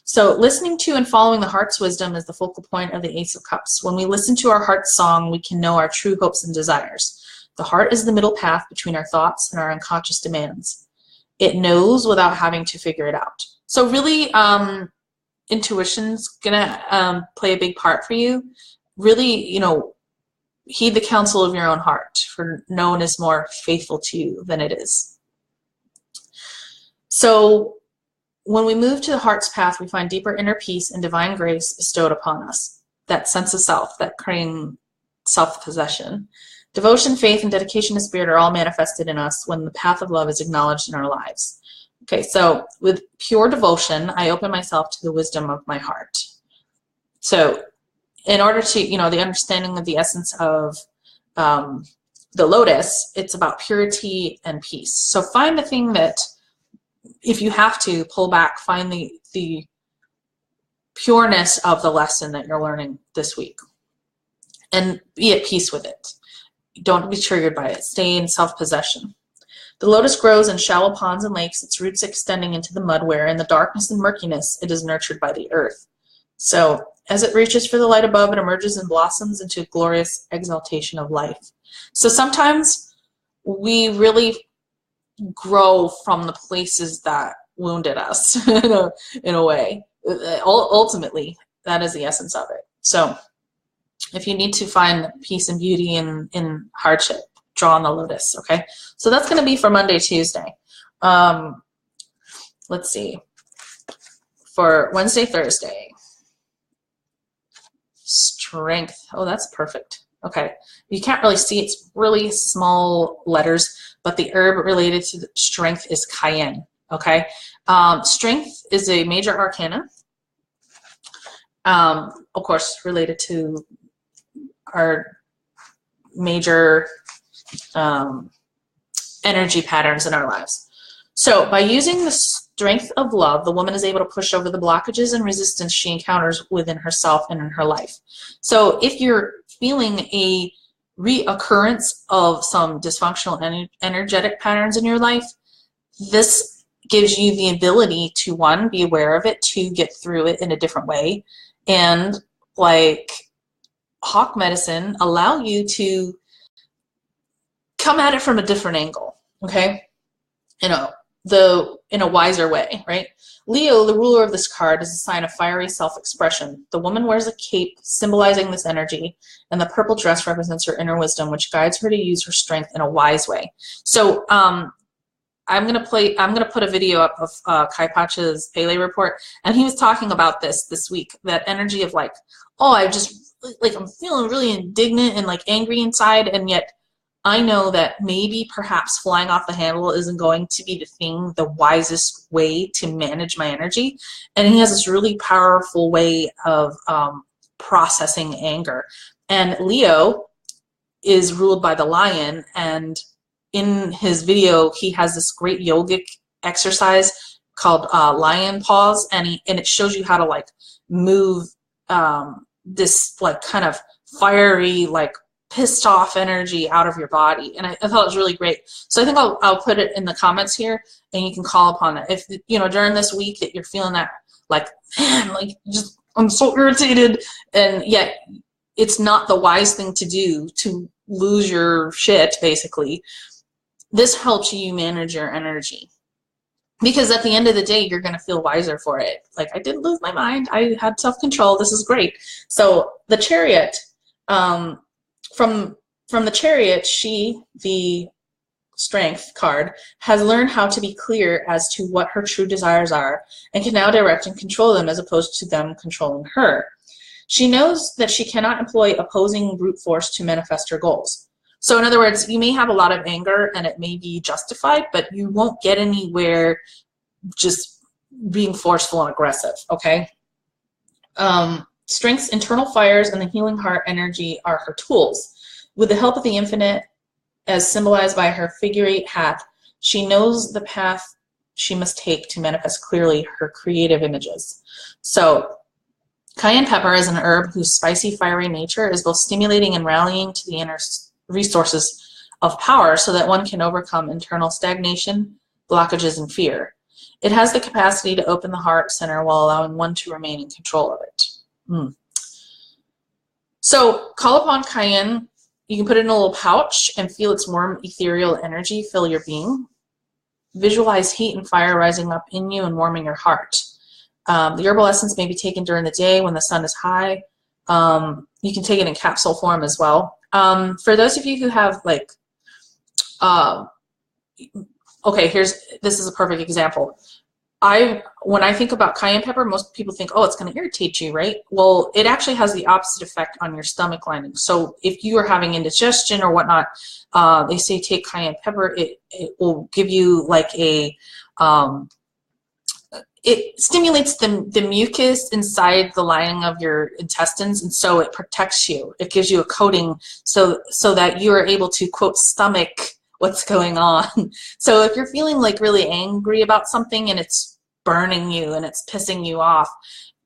So listening to and following the heart's wisdom is the focal point of the Ace of Cups. When we listen to our heart's song, we can know our true hopes and desires. The heart is the middle path between our thoughts and our unconscious demands. It knows without having to figure it out. So really, intuition's gonna play a big part for you. Really, you know, heed the counsel of your own heart, for no one is more faithful to you than it is. So when we move to the heart's path, we find deeper inner peace and divine grace bestowed upon us. That sense of self, that crane self-possession. Devotion, faith, and dedication to spirit are all manifested in us when the path of love is acknowledged in our lives. Okay, so with pure devotion, I open myself to the wisdom of my heart. So in order to, you know, the understanding of the essence of the lotus, it's about purity and peace. So find the thing that, if you have to pull back, find the pureness of the lesson that you're learning this week and be at peace with it. Don't be triggered by it. Stay in self-possession. The lotus grows in shallow ponds and lakes, its roots extending into the mud where, in the darkness and murkiness, it is nurtured by the earth. So as it reaches for the light above, it emerges and blossoms into a glorious exaltation of life. So sometimes we really grow from the places that wounded us in a way. Ultimately, that is the essence of it. So if you need to find peace and beauty in hardship, draw on the lotus, okay? So that's going to be for Monday, Tuesday. Let's see. For Wednesday, Thursday. Strength. Oh, that's perfect. Okay. You can't really see, it's really small letters, but the herb related to the strength is cayenne, okay? Strength is a major arcana, of course, related to our major energy patterns in our lives. So by using the strength of love, the woman is able to push over the blockages and resistance she encounters within herself and in her life. So if you're feeling a reoccurrence of some dysfunctional energetic patterns in your life, this gives you the ability to, one, be aware of it, two, get through it in a different way, and like hawk medicine, allow you to come at it from a different angle, okay? You know, in a wiser way, right? Leo, the ruler of this card, is a sign of fiery self-expression. The woman wears a cape symbolizing this energy, and the purple dress represents her inner wisdom, which guides her to use her strength in a wise way. So I'm gonna put a video up of Kai Pacha's Pele report, and he was talking about this week, that energy of like, oh, I'm feeling really indignant and like angry inside, and yet I know that maybe perhaps flying off the handle isn't going to be the wisest way to manage my energy. And he has this really powerful way of processing anger. And Leo is ruled by the lion, and in his video, he has this great yogic exercise called lion pause, and it shows you how to like move this like kind of fiery, like pissed off energy out of your body. And I thought it was really great. So I think I'll put it in the comments here, and you can call upon that. If, you know, during this week that you're feeling that, like, man, like, just, I'm so irritated, and yet it's not the wise thing to do to lose your shit, basically. This helps you manage your energy. Because at the end of the day, you're going to feel wiser for it. Like, I didn't lose my mind. I had self-control. This is great. So the Chariot, from the Chariot, she, the Strength card, has learned how to be clear as to what her true desires are and can now direct and control them as opposed to them controlling her. She knows that she cannot employ opposing brute force to manifest her goals. So in other words, you may have a lot of anger and it may be justified, but you won't get anywhere just being forceful and aggressive, okay? Strength's internal fires and the healing heart energy are her tools. With the help of the infinite, as symbolized by her figure-8 hat, she knows the path she must take to manifest clearly her creative images. So cayenne pepper is an herb whose spicy, fiery nature is both stimulating and rallying to the inner resources of power so that one can overcome internal stagnation, blockages, and fear. It has the capacity to open the heart center while allowing one to remain in control of it. So call upon cayenne. You can put it in a little pouch and feel its warm ethereal energy fill your being. Visualize heat and fire rising up in you and warming your heart. The herbal essence may be taken during the day when the sun is high. You can take it in capsule form as well. For those of you who have like, okay, this is a perfect example. When I think about cayenne pepper, most people think, oh, it's going to irritate you, right? Well, it actually has the opposite effect on your stomach lining. So if you are having indigestion or whatnot, they say take cayenne pepper. It will give you like a, it stimulates the mucus inside the lining of your intestines, and so it protects you. It gives you a coating so that you are able to, quote, stomach what's going on. So if you're feeling like really angry about something and it's burning you and it's pissing you off,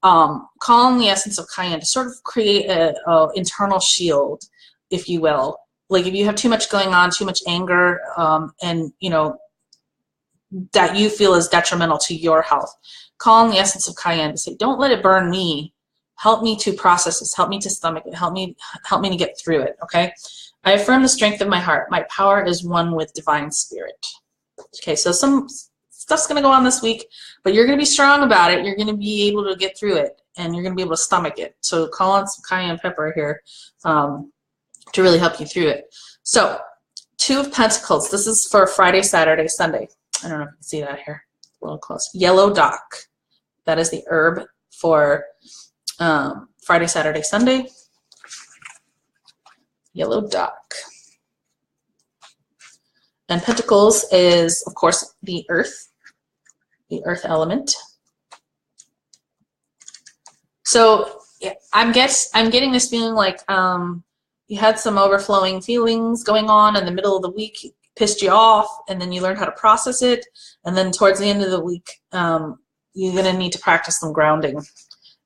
call on the essence of cayenne to sort of create a internal shield, if you will. Like if you have too much going on, too much anger, and you know that you feel is detrimental to your health, call on the essence of cayenne to say, don't let it burn me, help me to process this, help me to stomach it, help me to get through it, okay? I affirm the strength of my heart. My power is one with divine spirit. Okay, so some stuff's going to go on this week, but you're going to be strong about it. You're going to be able to get through it, and you're going to be able to stomach it. So call on some cayenne pepper here to really help you through it. So 2 of Pentacles. This is for Friday, Saturday, Sunday. I don't know if you can see that here. A little close. Yellow dock. That is the herb for Friday, Saturday, Sunday. Yellow dock. And Pentacles is, of course, the earth element. So yeah, I'm getting this feeling like you had some overflowing feelings going on in the middle of the week, pissed you off, and then you learned how to process it, and then towards the end of the week, you're going to need to practice some grounding.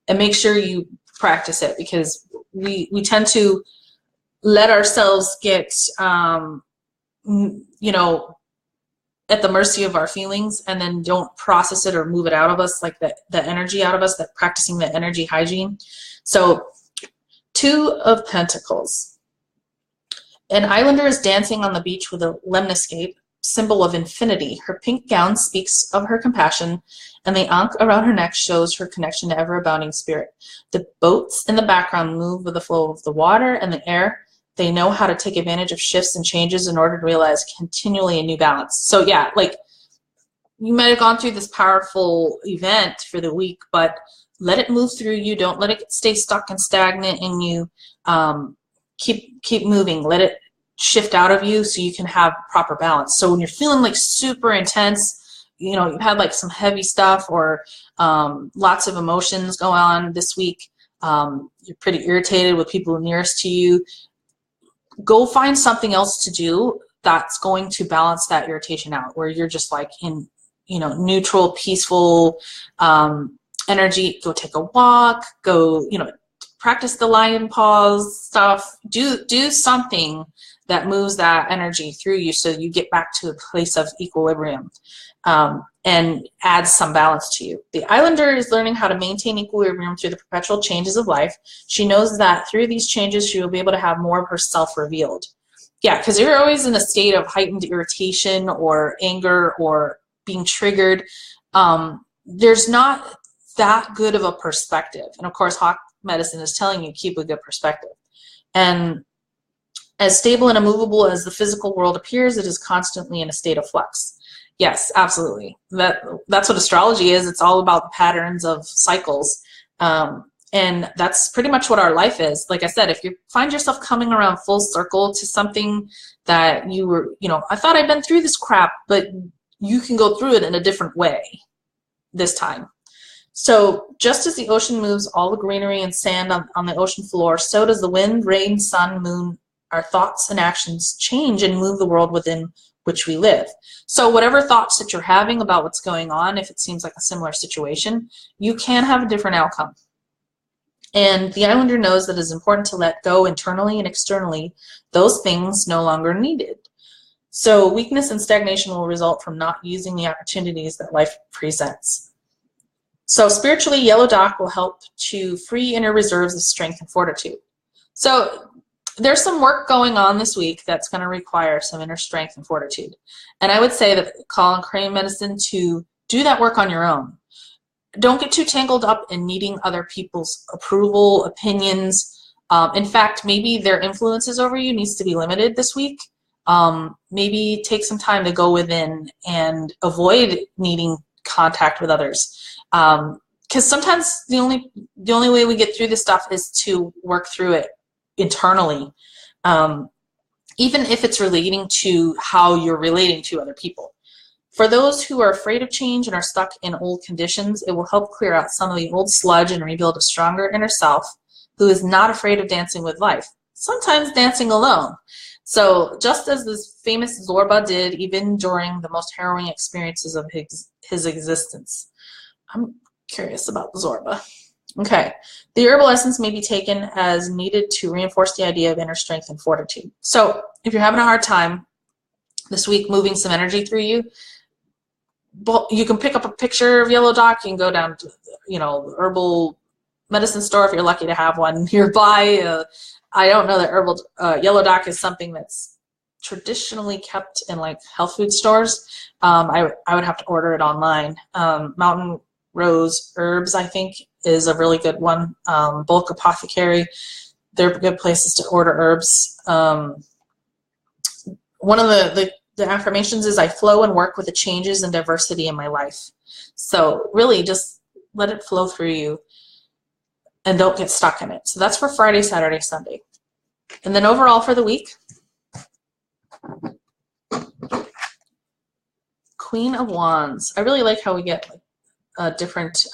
And make sure you practice it, because we tend to let ourselves get you know, at the mercy of our feelings, and then don't process it or move it out of us, like the energy out of us, that practicing the energy hygiene. So 2 of Pentacles. An islander is dancing on the beach with a lemniscate, symbol of infinity. Her pink gown speaks of her compassion, and the ankh around her neck shows her connection to ever-abounding spirit. The boats in the background move with the flow of the water and the air. They know how to take advantage of shifts and changes in order to realize continually a new balance. So yeah, like, you might have gone through this powerful event for the week, but let it move through you. Don't let it stay stuck and stagnant in you. Keep moving. Let it shift out of you so you can have proper balance. So when you're feeling like super intense, you know, you've had like some heavy stuff, or lots of emotions go on this week, you're pretty irritated with people nearest to you, go find something else to do that's going to balance that irritation out, where you're just like in, you know, neutral, peaceful energy. Go take a walk, go, you know, practice the lion pause stuff. Do something that moves that energy through you so you get back to a place of equilibrium, and adds some balance to you. The islander is learning how to maintain equilibrium through the perpetual changes of life. She knows that through these changes, she will be able to have more of herself revealed. Yeah, because you're always in a state of heightened irritation or anger or being triggered. There's not that good of a perspective. And of course, Hawk Medicine is telling you keep a good perspective. And as stable and immovable as the physical world appears, it is constantly in a state of flux. Yes, absolutely. That's what astrology is. It's all about the patterns of cycles. And that's pretty much what our life is. Like I said, if you find yourself coming around full circle to something that you were, you know, I thought I'd been through this crap, but you can go through it in a different way this time. So just as the ocean moves all the greenery and sand on the ocean floor, so does the wind, rain, sun, moon. Our thoughts and actions change and move the world within which we live. So whatever thoughts that you're having about what's going on, if it seems like a similar situation, you can have a different outcome. And the islander knows that it's important to let go internally and externally those things no longer needed. So weakness and stagnation will result from not using the opportunities that life presents. So spiritually, Yellow Dock will help to free inner reserves of strength and fortitude. So there's some work going on this week that's going to require some inner strength and fortitude. And I would say that call on Crane Medicine to do that work on your own. Don't get too tangled up in needing other people's approval, opinions. In fact, maybe their influences over you needs to be limited this week. Maybe take some time to go within and avoid needing contact with others. Because sometimes the only way we get through this stuff is to work through it internally, even if it's relating to how you're relating to other people. For those who are afraid of change and are stuck in old conditions, it will help clear out some of the old sludge and rebuild a stronger inner self who is not afraid of dancing with life, sometimes dancing alone. So just as this famous Zorba did even during the most harrowing experiences of his existence. I'm curious about Zorba. Okay, the herbal essence may be taken as needed to reinforce the idea of inner strength and fortitude. So if you're having a hard time this week moving some energy through you, you can pick up a picture of Yellow Dock. You can go down to, you know, herbal medicine store if you're lucky to have one nearby. I don't know that herbal yellow dock is something that's traditionally kept in like health food stores. I would have to order it online. Mountain Rose Herbs, I think, is a really good one. Bulk Apothecary, they're good places to order herbs. One of the affirmations is I flow and work with the changes and diversity in my life. So really just let it flow through you and don't get stuck in it. So that's for Friday, Saturday, Sunday. And then overall for the week, Queen of Wands. I really like how we get a different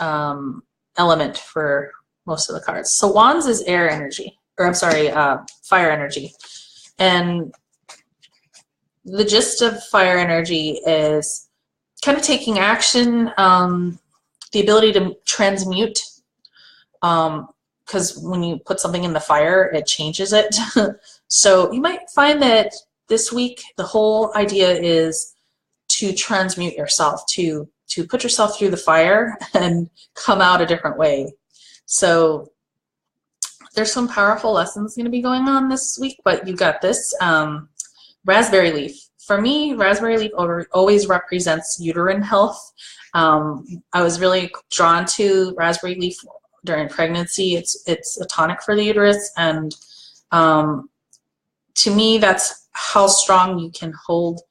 element for most of the cards. So Wands is air energy, or I'm sorry, fire energy. And the gist of fire energy is kind of taking action, the ability to transmute, because when you put something in the fire, it changes it. So you might find that this week the whole idea is to transmute yourself, to put yourself through the fire and come out a different way. So there's some powerful lessons going to be going on this week, but you got this. Raspberry leaf. For me, raspberry leaf always represents uterine health. I was really drawn to raspberry leaf during pregnancy. It's a tonic for the uterus, and to me, that's how strong you can hold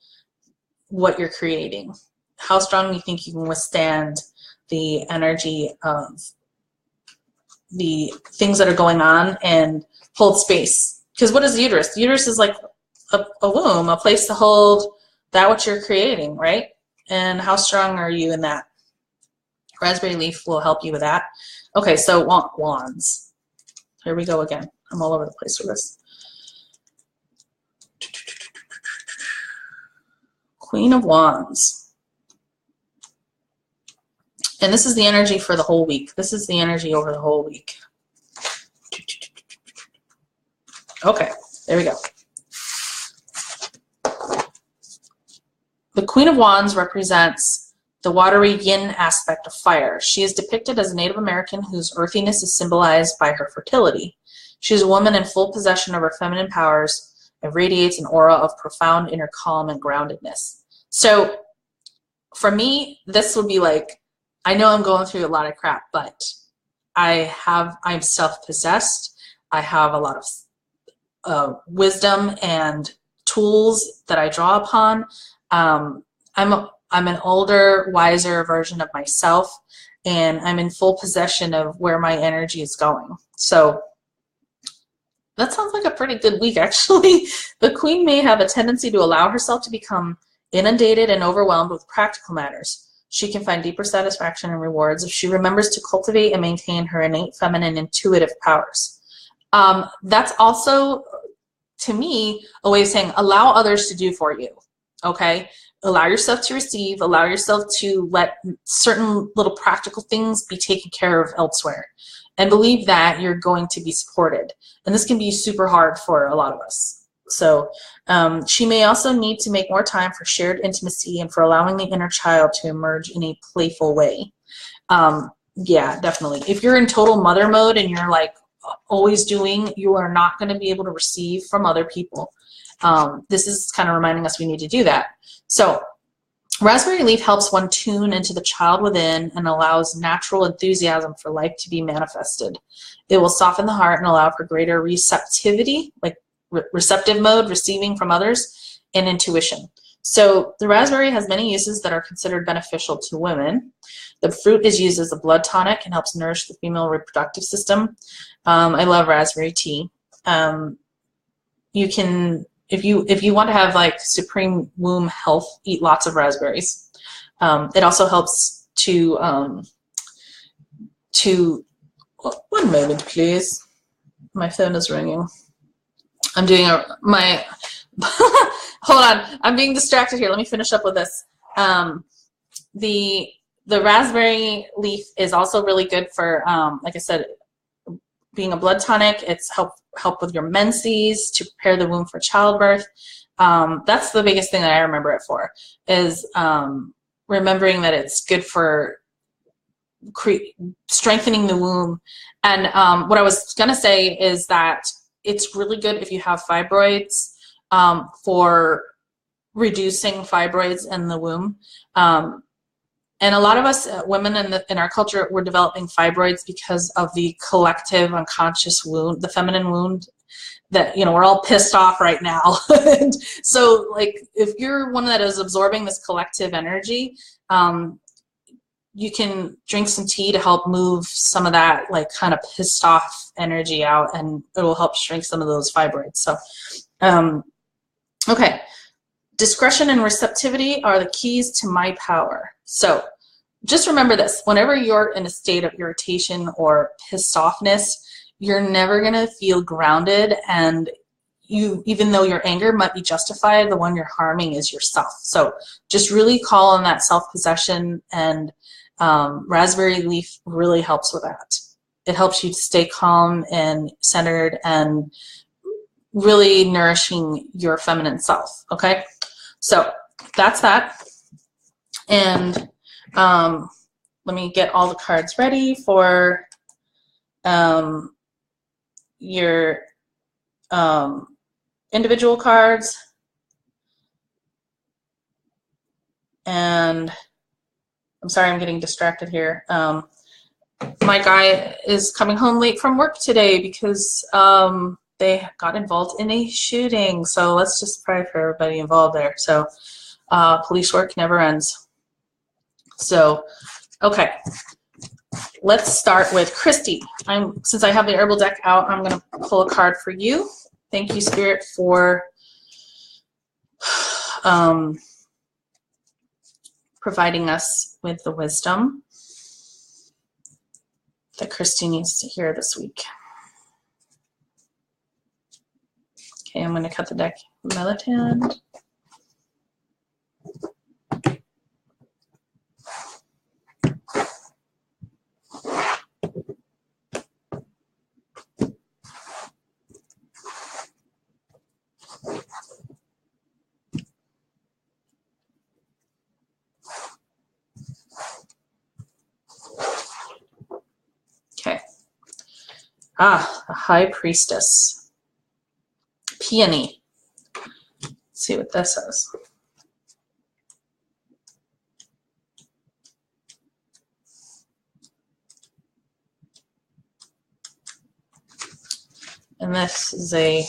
what you're creating. How strong you think you can withstand the energy of the things that are going on and hold space. Because what is the uterus? The uterus is like a womb, a place to hold that what you're creating, right? And how strong are you in that? Raspberry leaf will help you with that. Okay, so wands. Here we go again. I'm all over the place with this. Queen of Wands. And this is the energy for the whole week. This is the energy over the whole week. Okay, there we go. The Queen of Wands represents the watery yin aspect of fire. She is depicted as a Native American whose earthiness is symbolized by her fertility. She is a woman in full possession of her feminine powers and radiates an aura of profound inner calm and groundedness. So for me, this would be like, I know I'm going through a lot of crap, but I'm self-possessed. I have a lot of wisdom and tools that I draw upon. I'm an older, wiser version of myself, and I'm in full possession of where my energy is going. So that sounds like a pretty good week, actually. The Queen may have a tendency to allow herself to become inundated and overwhelmed with practical matters. She can find deeper satisfaction and rewards if she remembers to cultivate and maintain her innate feminine intuitive powers. That's also, to me, a way of saying allow others to do for you. Okay, allow yourself to receive, allow yourself to let certain little practical things be taken care of elsewhere, and believe that you're going to be supported. And this can be super hard for a lot of us. So she may also need to make more time for shared intimacy and for allowing the inner child to emerge in a playful way. Yeah, definitely. If you're in total mother mode and you're like always doing, you are not going to be able to receive from other people. This is kind of reminding us we need to do that. So raspberry leaf helps one tune into the child within and allows natural enthusiasm for life to be manifested. It will soften the heart and allow for greater receptivity, like receptive mode, receiving from others, and intuition. So the raspberry has many uses that are considered beneficial to women. The fruit is used as a blood tonic and helps nourish the female reproductive system. I love raspberry tea. You can, if you want to have like supreme womb health, eat lots of raspberries. It also helps to one moment, please. My phone is ringing. I'm doing hold on. I'm being distracted here. Let me finish up with this. The raspberry leaf is also really good for, like I said, being a blood tonic. It's help with your menses, to prepare the womb for childbirth. That's the biggest thing that I remember it for, is remembering that it's good for strengthening the womb. And what I was going to say is that it's really good if you have fibroids, for reducing fibroids in the womb. And a lot of us women in our culture, we're developing fibroids because of the collective unconscious wound, the feminine wound that, you know, we're all pissed off right now. And so like, if you're one that is absorbing this collective energy, you can drink some tea to help move some of that like kind of pissed off energy out, and it will help shrink some of those fibroids. So, okay. Discretion and receptivity are the keys to my power. So just remember this, whenever you're in a state of irritation or pissed offness, you're never going to feel grounded, and even though your anger might be justified, the one you're harming is yourself. So just really call on that self-possession, and raspberry leaf really helps with that. It helps you to stay calm and centered and really nourishing your feminine self, okay? So that's that. And let me get all the cards ready for your individual cards. And I'm sorry, I'm getting distracted here. My guy is coming home late from work today because they got involved in a shooting. So let's just pray for everybody involved there. So police work never ends. So, okay. Let's start with Christy. Since I have the herbal deck out, I'm going to pull a card for you. Thank you, Spirit, for providing us with the wisdom that Christy needs to hear this week. Okay, I'm going to cut the deck with my left hand. Okay. The High Priestess. Peony. Let's see what this says. And this is a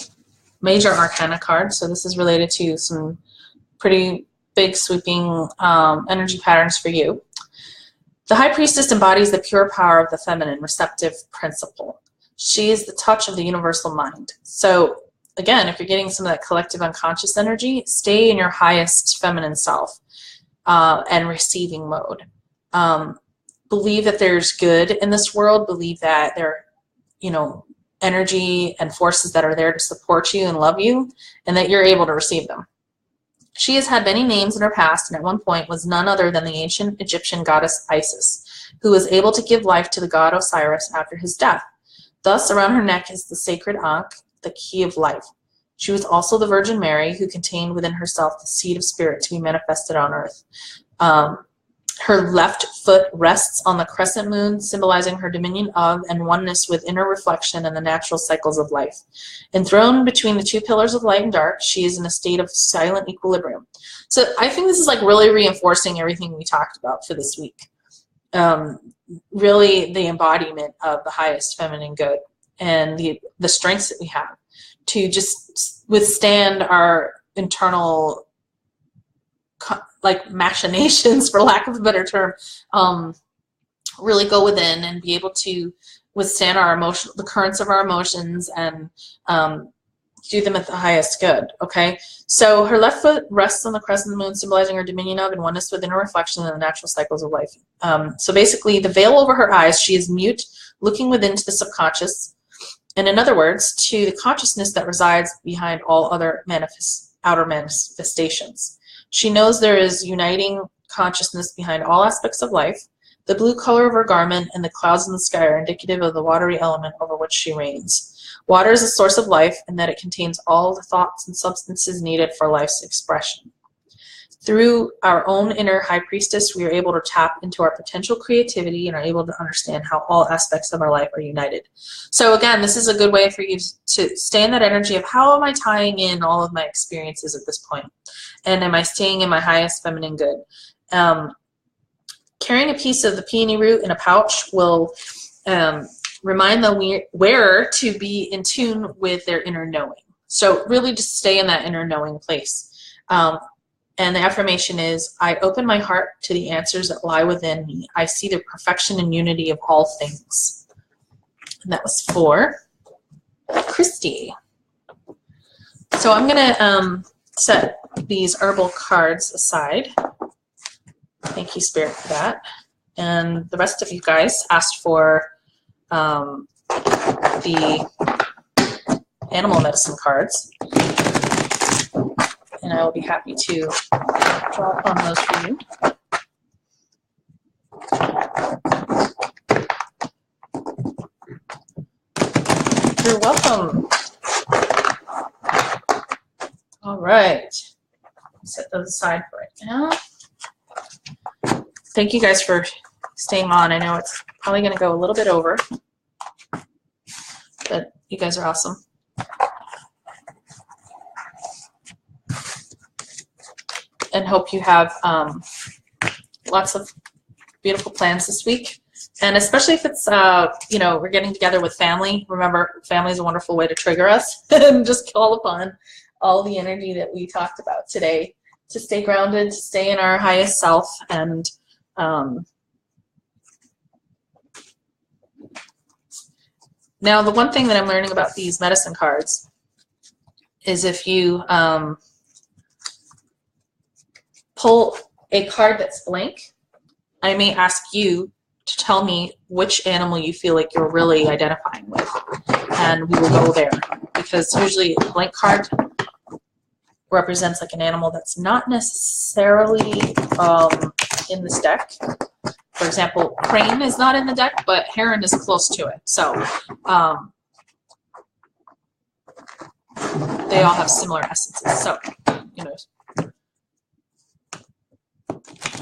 major arcana card, so this is related to some pretty big sweeping energy patterns for you. The High Priestess embodies the pure power of the feminine receptive principle. She is the touch of the universal mind. So again, if you're getting some of that collective unconscious energy, stay in your highest feminine self and receiving mode. Believe that there's good in this world. Believe that there, energy and forces that are there to support you and love you, and that you're able to receive them. She has had many names in her past, and at one point was none other than the ancient Egyptian goddess Isis, who was able to give life to the god Osiris after his death. Thus, around her neck is the sacred Ankh, the key of life. She was also the Virgin Mary, who contained within herself the seed of spirit to be manifested on earth. Her left foot rests on the crescent moon, symbolizing her dominion of and oneness with inner reflection and the natural cycles of life. Enthroned between the two pillars of light and dark, she is in a state of silent equilibrium. So I think this is like really reinforcing everything we talked about for this week. Really the embodiment of the highest feminine good and the strengths that we have to just withstand our internal machinations, for lack of a better term, really go within and be able to withstand the currents of our emotions and do them at the highest good, okay? So her left foot rests on the crescent moon, symbolizing her dominion of and oneness within her reflection in the natural cycles of life. So basically, the veil over her eyes, she is mute, looking within to the subconscious, and in other words, to the consciousness that resides behind all other outer manifestations. She knows there is uniting consciousness behind all aspects of life. The blue color of her garment and the clouds in the sky are indicative of the watery element over which she reigns. Water is a source of life in that it contains all the thoughts and substances needed for life's expression. Through our own inner high priestess, we are able to tap into our potential creativity and are able to understand how all aspects of our life are united. So again, this is a good way for you to stay in that energy of how am I tying in all of my experiences at this point? And am I staying in my highest feminine good? Carrying a piece of the peony root in a pouch will remind the wearer to be in tune with their inner knowing. So really just stay in that inner knowing place. And the affirmation is, I open my heart to the answers that lie within me. I see the perfection and unity of all things. And that was for Christy. So I'm going to set these herbal cards aside. Thank you, Spirit, for that. And the rest of you guys asked for the animal medicine cards. And I will be happy to draw on those for you. You're welcome. All right. Set those aside for right now. Thank you guys for staying on. I know it's probably going to go a little bit over, but you guys are awesome. And hope you have lots of beautiful plans this week. And especially if it's, you know, we're getting together with family. Remember, family is a wonderful way to trigger us and just call upon all the energy that we talked about today to stay grounded, to stay in our highest self. And now the one thing that I'm learning about these medicine cards is if you pull a card that's blank, I may ask you to tell me which animal you feel like you're really identifying with, and we will go there, because usually a blank card represents like an animal that's not necessarily in this deck. For example, crane is not in the deck, but heron is close to it. So they all have similar essences. So, you know,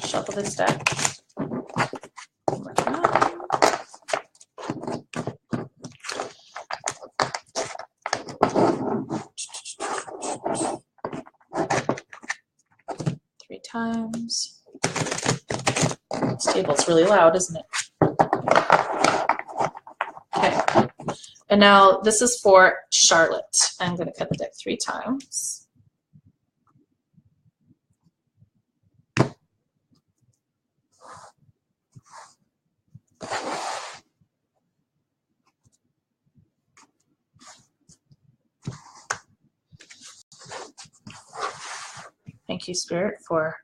shuffle this deck. 3 times. This table's really loud, isn't it? Okay. And now this is for Charlotte. I'm going to cut the deck 3 times. Thank you, Spirit, for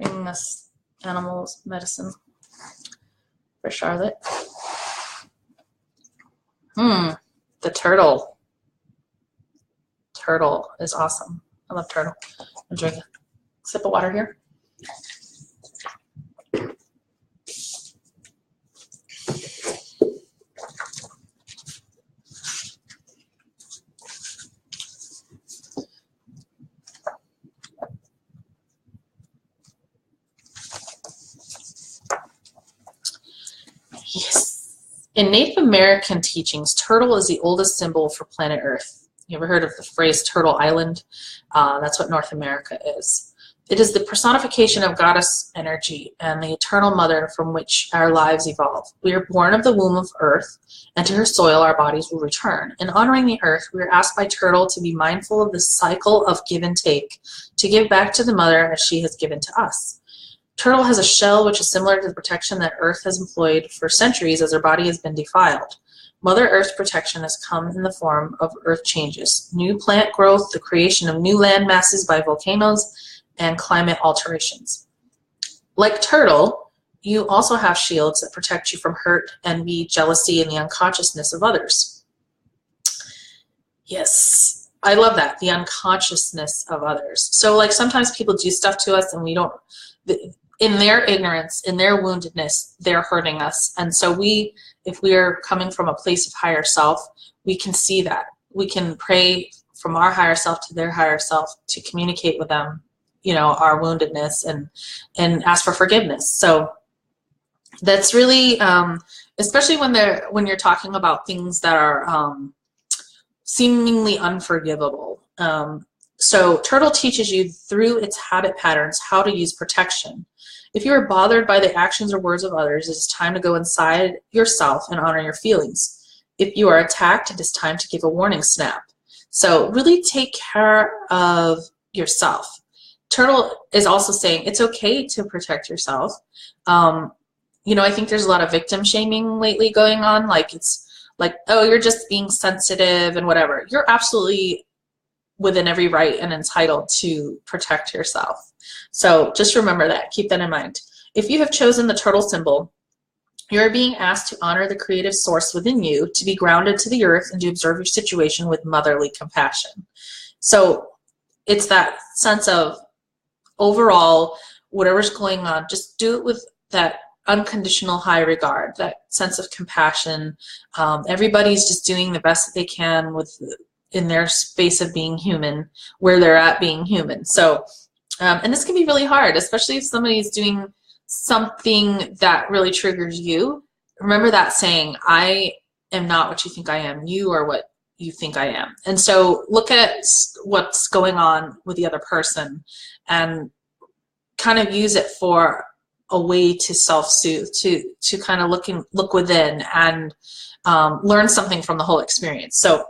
bringing us animals medicine for Charlotte. The turtle. Turtle is awesome. I love turtle. I'll drink a sip of water here. Yes. In Native American teachings, turtle is the oldest symbol for planet Earth. You ever heard of the phrase Turtle Island? That's what North America is. It is the personification of goddess energy and the eternal mother from which our lives evolve. We are born of the womb of Earth, and to her soil our bodies will return. In honoring the Earth, we are asked by Turtle to be mindful of the cycle of give and take, to give back to the mother as she has given to us. Turtle has a shell which is similar to the protection that Earth has employed for centuries as her body has been defiled. Mother Earth's protection has come in the form of earth changes, new plant growth, the creation of new land masses by volcanoes, and climate alterations. Like Turtle, you also have shields that protect you from hurt, envy, jealousy, and the unconsciousness of others. Yes, I love that, the unconsciousness of others. So like sometimes people do stuff to us and we don't, in their ignorance, in their woundedness, they're hurting us. And so if we are coming from a place of higher self, we can see that. We can pray from our higher self to their higher self to communicate with them, you know, our woundedness and ask for forgiveness. So that's really, especially when you're talking about things that are seemingly unforgivable. So Turtle teaches you through its habit patterns how to use protection. If you are bothered by the actions or words of others, it is time to go inside yourself and honor your feelings. If you are attacked, it is time to give a warning snap. So really take care of yourself. Turtle is also saying it's okay to protect yourself. You know, I think there's a lot of victim shaming lately going on. Like, it's like, oh, you're just being sensitive and whatever. You're absolutely within every right and entitled to protect yourself. So just remember that. Keep that in mind. If you have chosen the turtle symbol, you're being asked to honor the creative source within you, to be grounded to the earth, and to observe your situation with motherly compassion. So it's that sense of overall, whatever's going on, just do it with that unconditional high regard, that sense of compassion. Everybody's just doing the best that they can in their space of being human, where they're at being human. So, and this can be really hard, especially if somebody's doing something that really triggers you. Remember that saying, I am not what you think I am. You are what you think I am. And so look at what's going on with the other person and kind of use it for a way to self-soothe, to kind of look within and learn something from the whole experience. So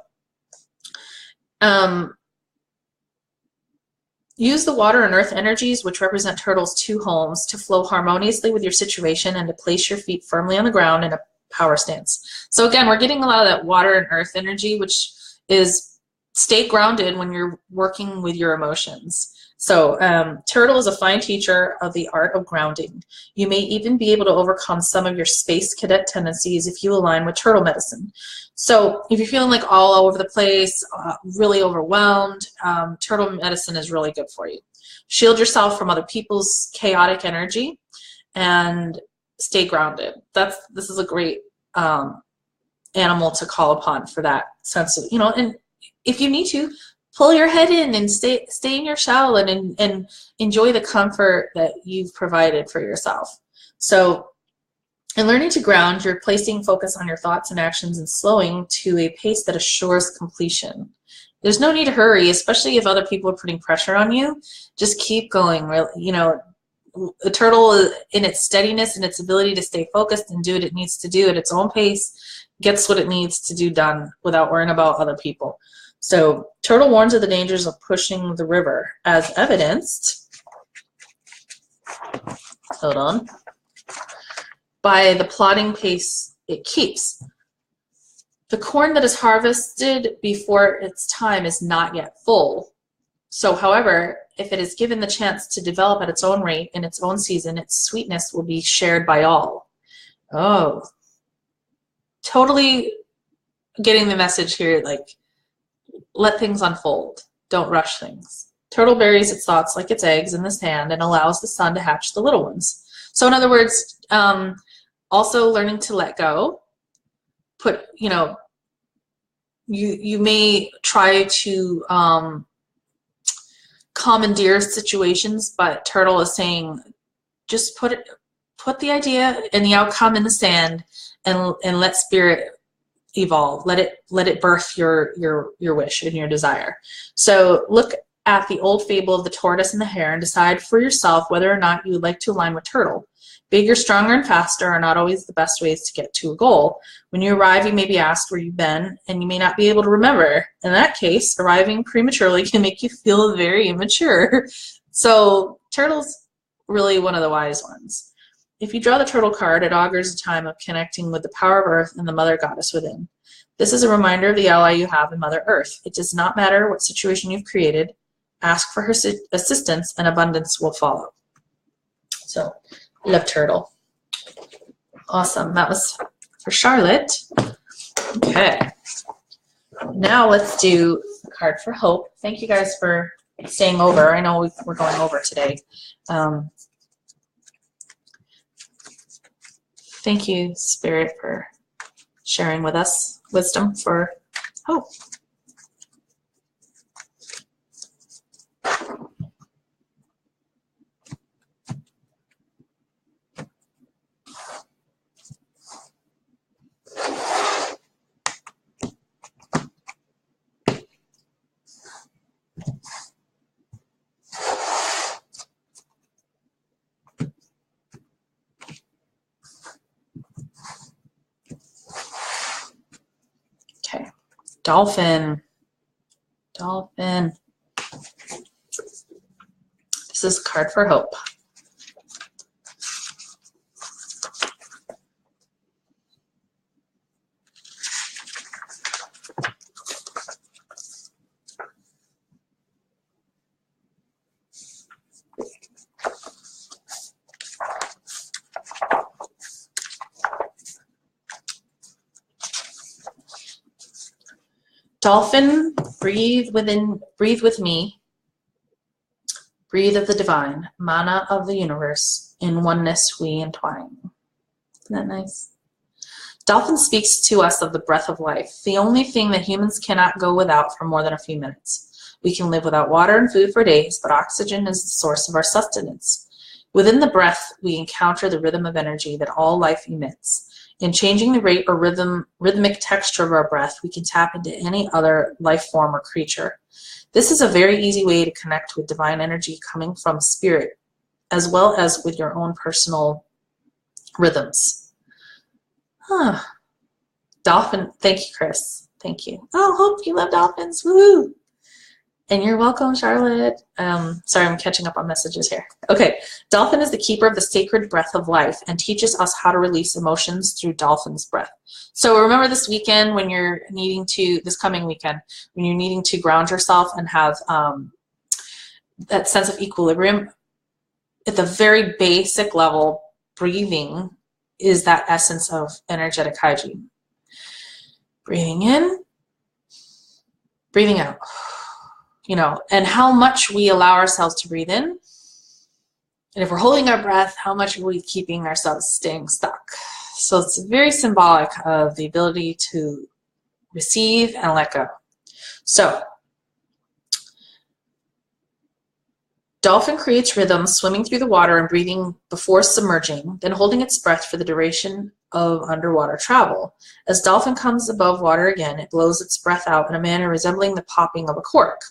use the water and earth energies, which represent Turtle's two homes, to flow harmoniously with your situation and to place your feet firmly on the ground in a power stance. So again, we're getting a lot of that water and earth energy, which is stay grounded when you're working with your emotions. So Turtle is a fine teacher of the art of grounding. You may even be able to overcome some of your space cadet tendencies if you align with Turtle medicine. So if you're feeling like all over the place, really overwhelmed, Turtle medicine is really good for you. Shield yourself from other people's chaotic energy and stay grounded. This is a great animal to call upon for that sense of, you know, and if you need to, pull your head in and stay in your shell and enjoy the comfort that you've provided for yourself. So in learning to ground, you're placing focus on your thoughts and actions and slowing to a pace that assures completion. There's no need to hurry, especially if other people are putting pressure on you. Just keep going. You know, the turtle, in its steadiness and its ability to stay focused and do what it needs to do at its own pace, gets what it needs to do done without worrying about other people. So Turtle warns of the dangers of pushing the river, as evidenced, hold on, by the plodding pace it keeps. The corn that is harvested before its time is not yet full. So, however, if it is given the chance to develop at its own rate in its own season, its sweetness will be shared by all. Oh, totally getting the message here, like, let things unfold. Don't rush things. Turtle buries its thoughts like its eggs in the sand and allows the sun to hatch the little ones. So in other words, also learning to let go. You know, you may try to commandeer situations, but Turtle is saying, just put the idea and the outcome in the sand and let spirit evolve. Let it birth your wish and your desire. So look at the old fable of the tortoise and the hare and decide for yourself whether or not you would like to align with Turtle. Bigger, stronger, and faster are not always the best ways to get to a goal. When you arrive, you may be asked where you've been, and you may not be able to remember. In that case, arriving prematurely can make you feel very immature. So Turtle's really one of the wise ones. If you draw the Turtle card, it augurs a time of connecting with the power of Earth and the Mother Goddess within. This is a reminder of the ally you have in Mother Earth. It does not matter what situation you've created. Ask for her assistance and abundance will follow. So, love Turtle. Awesome. That was for Charlotte. Okay. Now let's do the card for hope. Thank you guys for staying over. I know we're going over today. Thank you, Spirit, for sharing with us wisdom for hope. Dolphin. Dolphin. This is a card for hope. Dolphin, breathe with me. Breathe of the divine, mana of the universe, in oneness we entwine. Isn't that nice? Dolphin speaks to us of the breath of life, the only thing that humans cannot go without for more than a few minutes. We can live without water and food for days, but oxygen is the source of our sustenance. Within the breath, we encounter the rhythm of energy that all life emits. In changing the rate or rhythmic texture of our breath, we can tap into any other life form or creature. This is a very easy way to connect with divine energy coming from spirit, as well as with your own personal rhythms. Dolphin, thank you, Chris. Thank you. Oh, hope you love dolphins. Woo! And you're welcome, Charlotte. Sorry, I'm catching up on messages here. Okay, dolphin is the keeper of the sacred breath of life and teaches us how to release emotions through dolphin's breath. So remember this weekend when you're needing to, this coming weekend, when you're needing to ground yourself and have that sense of equilibrium, at the very basic level, breathing is that essence of energetic hygiene. Breathing in, breathing out. You know, and how much we allow ourselves to breathe in. And if we're holding our breath, how much are we keeping ourselves staying stuck? So it's very symbolic of the ability to receive and let go. So dolphin creates rhythm swimming through the water and breathing before submerging, then holding its breath for the duration of underwater travel. As dolphin comes above water again, it blows its breath out in a manner resembling the popping of a cork.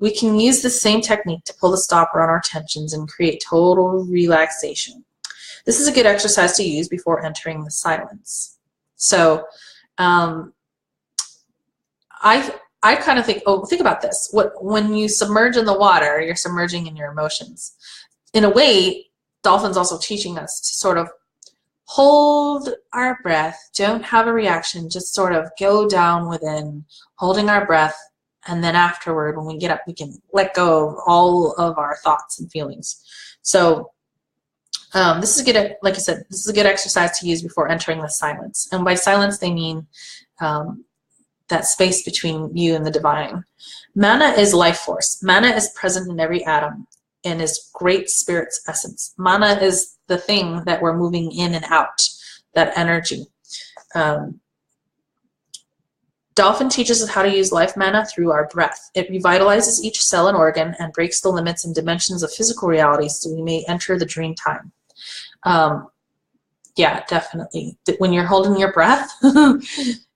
We can use the same technique to pull the stopper on our tensions and create total relaxation. This is a good exercise to use before entering the silence. So I kind of think, think about this. When you submerge in the water, you're submerging in your emotions. In a way, dolphin's also teaching us to sort of hold our breath, don't have a reaction, just sort of go down within, holding our breath. And then afterward, when we get up, we can let go of all of our thoughts and feelings. So this is good, like I said, this is a good exercise to use before entering the silence. And by silence, they mean that space between you and the divine. Mana is life force. Mana is present in every atom and is great spirit's essence. Mana is the thing that we're moving in and out, that energy. Dolphin teaches us how to use life mana through our breath. It revitalizes each cell and organ and breaks the limits and dimensions of physical reality so we may enter the dream time. Yeah, definitely. When you're holding your breath,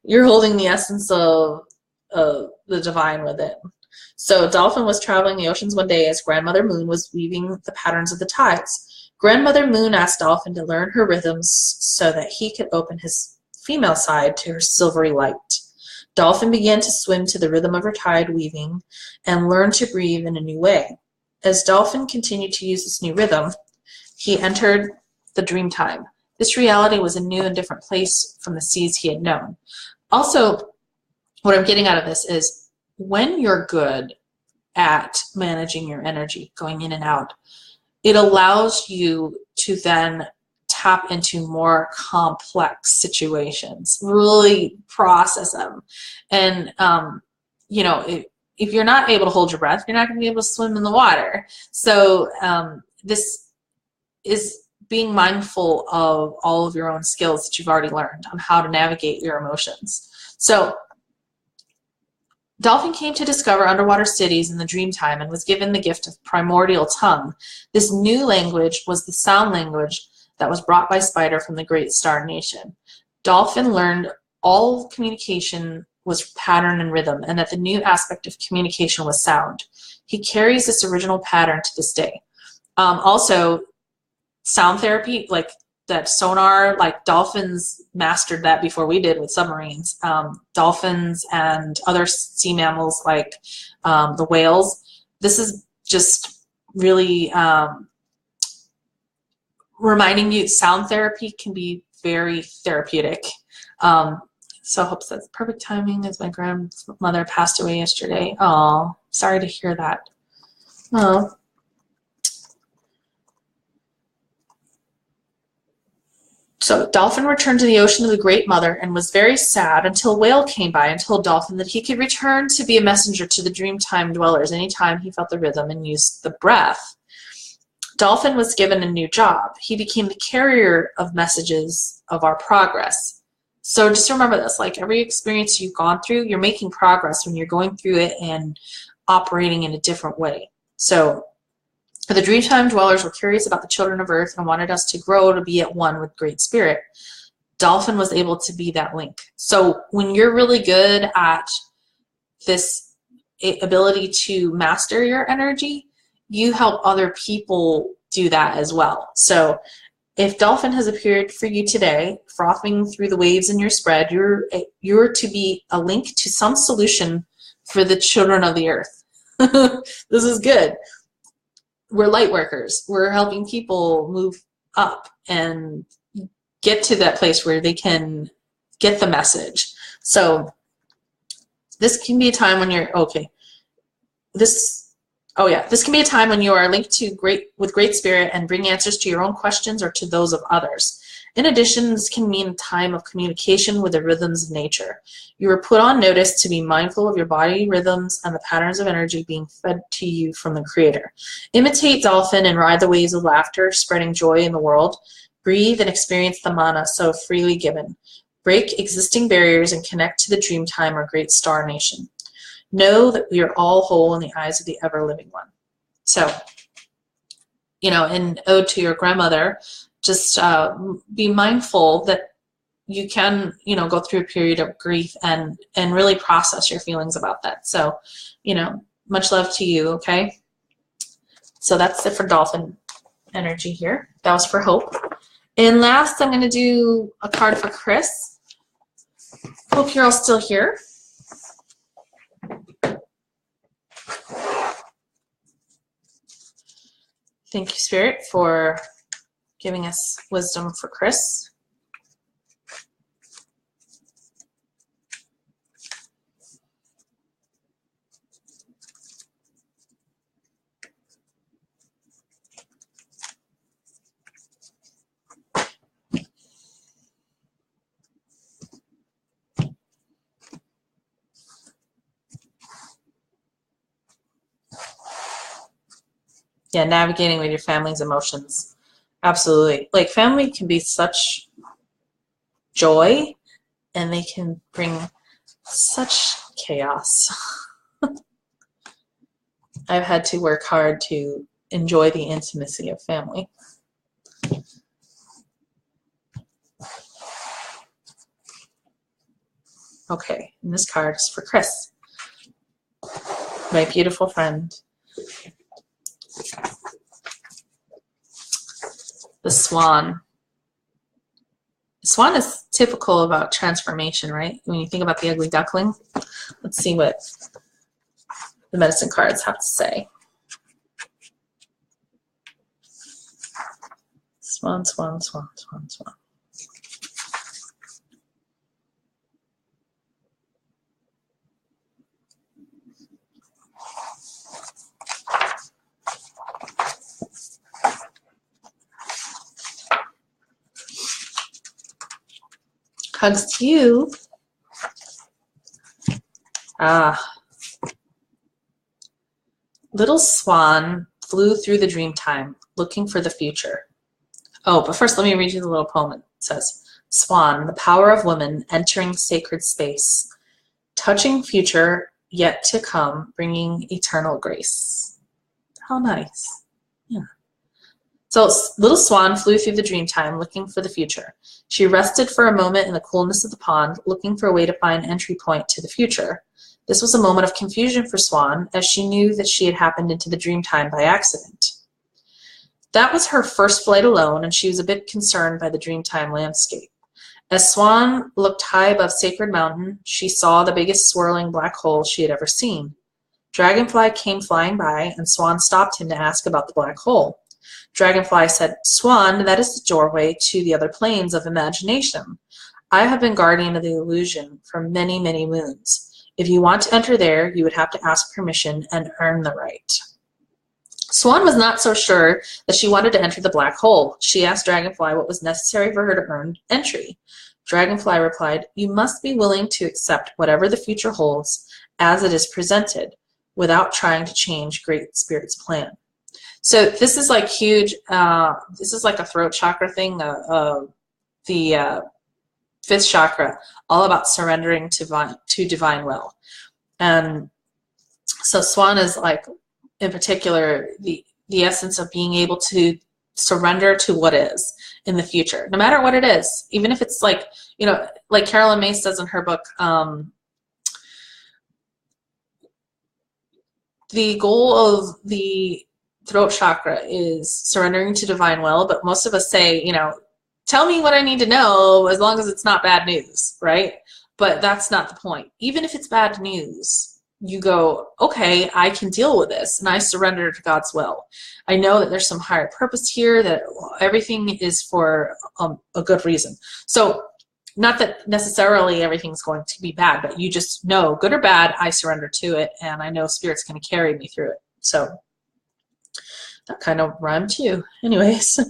you're holding the essence of the divine within. So Dolphin was traveling the oceans one day as Grandmother Moon was weaving the patterns of the tides. Grandmother Moon asked Dolphin to learn her rhythms so that he could open his female side to her silvery light. Dolphin began to swim to the rhythm of her tide weaving and learned to breathe in a new way. As Dolphin continued to use this new rhythm, he entered the dream time. This reality was a new and different place from the seas he had known. Also, what I'm getting out of this is when you're good at managing your energy, going in and out, it allows you to then tap into more complex situations, really process them. And, you know, if you're not able to hold your breath, you're not going to be able to swim in the water. So this is being mindful of all of your own skills that you've already learned on how to navigate your emotions. So Dolphin came to discover underwater cities in the dream time and was given the gift of primordial tongue. This new language was the sound language that was brought by Spider from the Great Star Nation. Dolphin learned all communication was pattern and rhythm, and that the new aspect of communication was sound. He carries this original pattern to this day. Also, sound therapy, like that sonar, like dolphins mastered that before we did with submarines. Dolphins and other sea mammals like the whales. This is just really reminding you sound therapy can be very therapeutic. So Hope says, perfect timing as my grandmother passed away yesterday. Oh, sorry to hear that. Oh. So Dolphin returned to the ocean of the Great Mother and was very sad until Whale came by and told Dolphin that he could return to be a messenger to the Dreamtime dwellers anytime he felt the rhythm and used the breath. Dolphin was given a new job. He became the carrier of messages of our progress. So just remember this, like every experience you've gone through, you're making progress when you're going through it and operating in a different way. So the Dreamtime dwellers were curious about the children of Earth and wanted us to grow to be at one with Great Spirit. Dolphin was able to be that link. So when you're really good at this ability to master your energy, you help other people do that as well. So if Dolphin has appeared for you today, frothing through the waves in your spread, you're to be a link to some solution for the children of the Earth. This is good. We're light workers. We're helping people move up and get to that place where they can get the message. So this can be a time when you're, okay, this can be a time when you are linked to with Great Spirit and bring answers to your own questions or to those of others. In addition, this can mean a time of communication with the rhythms of nature. You are put on notice to be mindful of your body rhythms and the patterns of energy being fed to you from the Creator. Imitate Dolphin and ride the waves of laughter, spreading joy in the world. Breathe and experience the mana so freely given. Break existing barriers and connect to the Dreamtime or Great Star Nation. Know that we are all whole in the eyes of the ever-living one. So, in ode to your grandmother, just be mindful that you can, go through a period of grief and really process your feelings about that. So, much love to you, okay? So that's it for Dolphin energy here. That was for Hope. And last, I'm going to do a card for Chris. Hope you're all still here. Thank you, Spirit, for giving us wisdom for Chris. Yeah, navigating with your family's emotions. Absolutely. Like, family can be such joy, and they can bring such chaos. I've had to work hard to enjoy the intimacy of family. Okay, and this card is for Chris, my beautiful friend. The swan. The swan is typical about transformation, right? When you think about the ugly duckling. Let's see what the medicine cards have to say. Swan, swan, swan, swan, swan. Hugs to you. Little swan flew through the dreamtime, looking for the future. Oh, but first let me read you the little poem. It says, Swan, the power of woman, entering sacred space, touching future yet to come, bringing eternal grace. How nice. Yeah. So little swan flew through the dreamtime, looking for the future. She rested for a moment in the coolness of the pond, looking for a way to find an entry point to the future. This was a moment of confusion for Swan, as she knew that she had happened into the dreamtime by accident. That was her first flight alone, and she was a bit concerned by the Dreamtime landscape. As Swan looked high above Sacred Mountain, she saw the biggest swirling black hole she had ever seen. Dragonfly came flying by, and Swan stopped him to ask about the black hole. Dragonfly said, "Swan, that is the doorway to the other planes of imagination. I have been guardian of the illusion for many, many moons. If you want to enter there, you would have to ask permission and earn the right." Swan was not so sure that she wanted to enter the black hole. She asked Dragonfly what was necessary for her to earn entry. Dragonfly replied, "You must be willing to accept whatever the future holds as it is presented, without trying to change Great Spirit's plan." So this is like huge. This is like a throat chakra thing. The fifth chakra, all about surrendering to divine will. And so Swan is like, in particular, the essence of being able to surrender to what is in the future, no matter what it is, even if it's like, you know, like Carolyn May says in her book, the goal of the throat chakra is surrendering to divine will, but most of us say, you know, tell me what I need to know as long as it's not bad news, right? But that's not the point. Even if it's bad news, you go, okay, I can deal with this, and I surrender to God's will. I know that there's some higher purpose here, that everything is for a good reason. So not that necessarily everything's going to be bad, but you just know, good or bad, I surrender to it, and I know Spirit's going to carry me through it. So that kind of rhymed too. Anyways,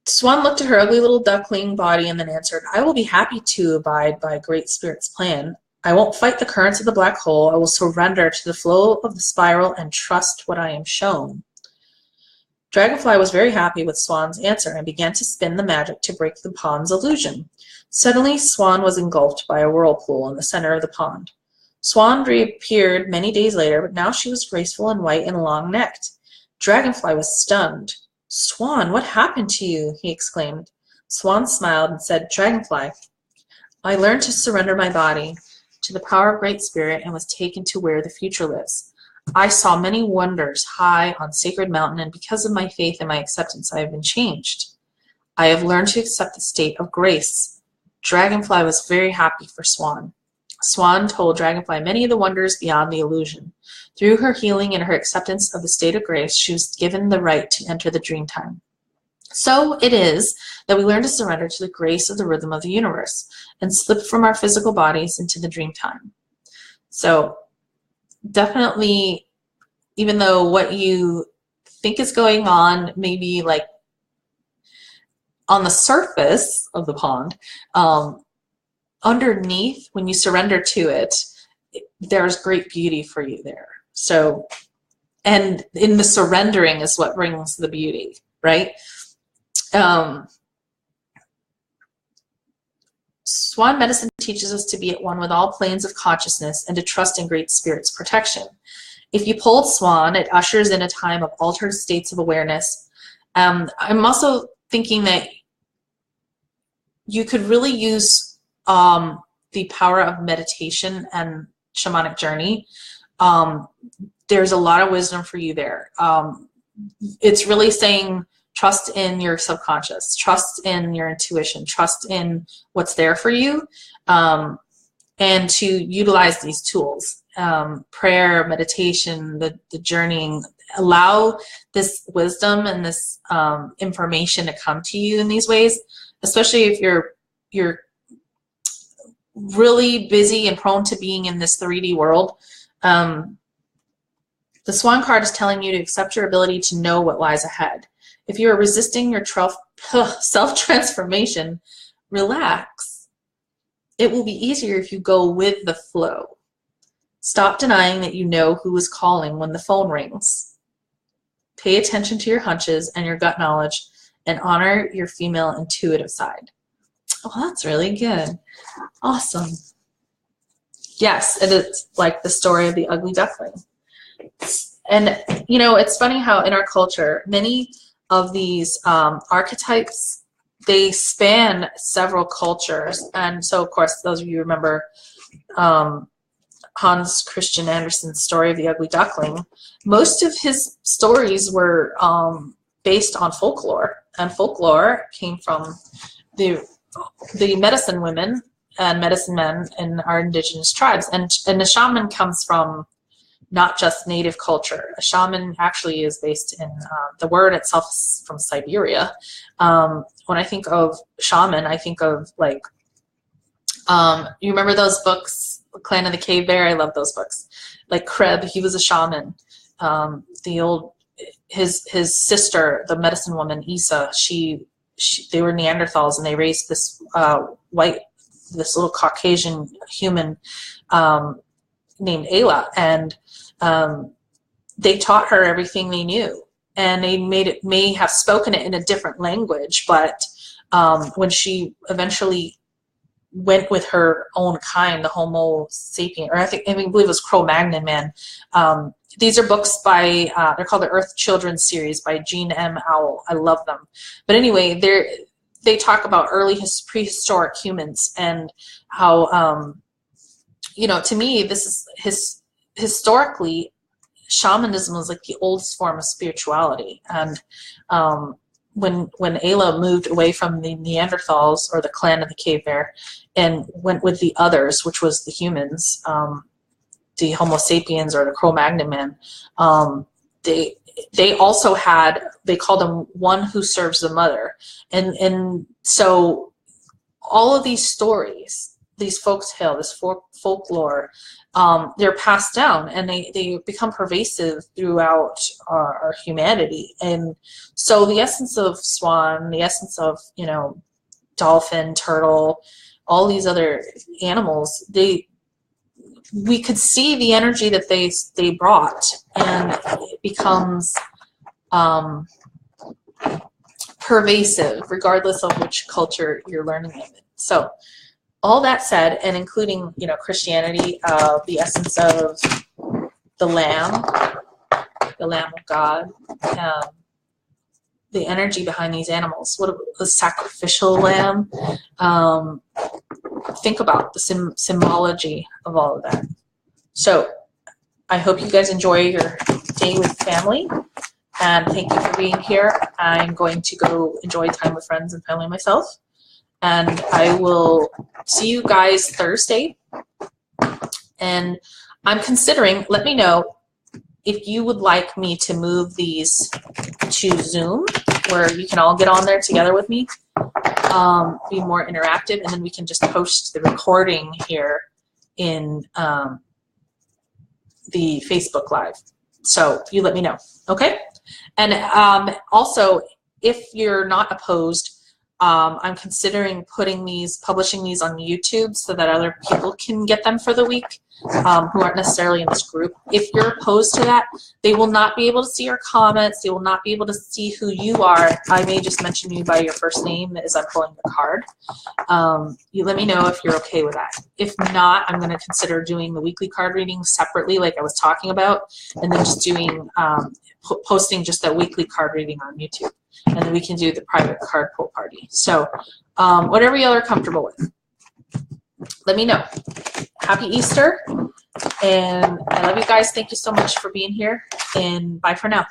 Swan looked at her ugly little duckling body and then answered, "I will be happy to abide by Great Spirit's plan. I won't fight the currents of the black hole. I will surrender to the flow of the spiral and trust what I am shown." Dragonfly was very happy with Swan's answer and began to spin the magic to break the pond's illusion. Suddenly, Swan was engulfed by a whirlpool in the center of the pond. Swan reappeared many days later, but now she was graceful and white and long-necked. Dragonfly was stunned. "Swan, what happened to you?" he exclaimed. Swan smiled and said, "Dragonfly, I learned to surrender my body to the power of Great Spirit and was taken to where the future lives. I saw many wonders high on Sacred Mountain, and because of my faith and my acceptance, I have been changed. I have learned to accept the state of grace." Dragonfly was very happy for Swan. Swan told Dragonfly many of the wonders beyond the illusion. Through her healing and her acceptance of the state of grace, she was given the right to enter the Dreamtime. So it is that we learn to surrender to the grace of the rhythm of the universe and slip from our physical bodies into the Dreamtime. So definitely, even though what you think is going on may be like on the surface of the pond, underneath, when you surrender to it, there's great beauty for you there. So, and in the surrendering is what brings the beauty, right? Swan medicine teaches us to be at one with all planes of consciousness and to trust in Great Spirit's protection. If you pulled Swan, it ushers in a time of altered states of awareness. I'm also thinking that you could really use the power of meditation and shamanic journey. There's a lot of wisdom for you there. It's really saying trust in your subconscious, trust in your intuition, trust in what's there for you, and to utilize these tools. Prayer, meditation, the journeying, allow this wisdom and this information to come to you in these ways, especially if you're really busy and prone to being in this 3D world. The Swan card is telling you to accept your ability to know what lies ahead. If you are resisting your self-transformation, relax. It will be easier if you go with the flow. Stop denying that you know who is calling when the phone rings. Pay attention to your hunches and your gut knowledge, and honor your female intuitive side. Oh, that's really good. Awesome. Yes, it is like the story of the ugly duckling. And, you know, it's funny how in our culture, many of these archetypes, they span several cultures. And so, of course, those of you remember Hans Christian Andersen's story of the ugly duckling, most of his stories were based on folklore, and folklore came from the medicine women and medicine men in our indigenous tribes, and the shaman comes from not just native culture. A shaman actually is based in the word itself is from Siberia. When I think of shaman, I think of like you remember those books, Clan of the Cave Bear? I love those books. Like Kreb, he was a shaman. His sister, the medicine woman Isa, they were Neanderthals, and they raised this this little Caucasian human named Ayla, and they taught her everything they knew, and they may have spoken it in a different language, but when she eventually went with her own kind, the Homo sapien, or I believe it was Cro-Magnon man. These are books by, they're called the Earth Children series by Jean M. Auel. I love them. But anyway, they talk about early prehistoric humans and how, you know, to me, this is historically, shamanism was like the oldest form of spirituality. And when Ayla moved away from the Neanderthals, or the Clan of the Cave Bear, and went with the others, which was the humans, the Homo sapiens or the Cro-Magnon man, they also had, they called them one who serves the mother. And so all of these stories, these folk tales, this folklore, they're passed down, and they become pervasive throughout our humanity. And so the essence of swan, the essence of, you know, dolphin, turtle, all these other animals, we could see the energy that they brought, and it becomes pervasive regardless of which culture you're learning it in. So all that said, and including, you know, Christianity, the essence of the Lamb of God, the energy behind these animals, what a sacrificial lamb. Think about the symbology of all of that. So I hope you guys enjoy your day with family, and thank you for being here. I'm going to go enjoy time with friends and family myself, and I will see you guys Thursday. And I'm considering, let me know if you would like me to move these to Zoom, where you can all get on there together with me, be more interactive, and then we can just post the recording here in the Facebook Live. So you let me know, okay? And also, if you're not opposed, I'm considering publishing these on YouTube so that other people can get them for the week, who aren't necessarily in this group. If you're opposed to that, they will not be able to see your comments. They will not be able to see who you are. I may just mention you by your first name as I'm pulling the card. You let me know if you're okay with that. If not, I'm going to consider doing the weekly card reading separately, like I was talking about, and then just doing posting just that weekly card reading on YouTube. And then we can do the private card pull party. So whatever y'all are comfortable with, let me know. Happy Easter, and I love you guys. Thank you so much for being here, and bye for now.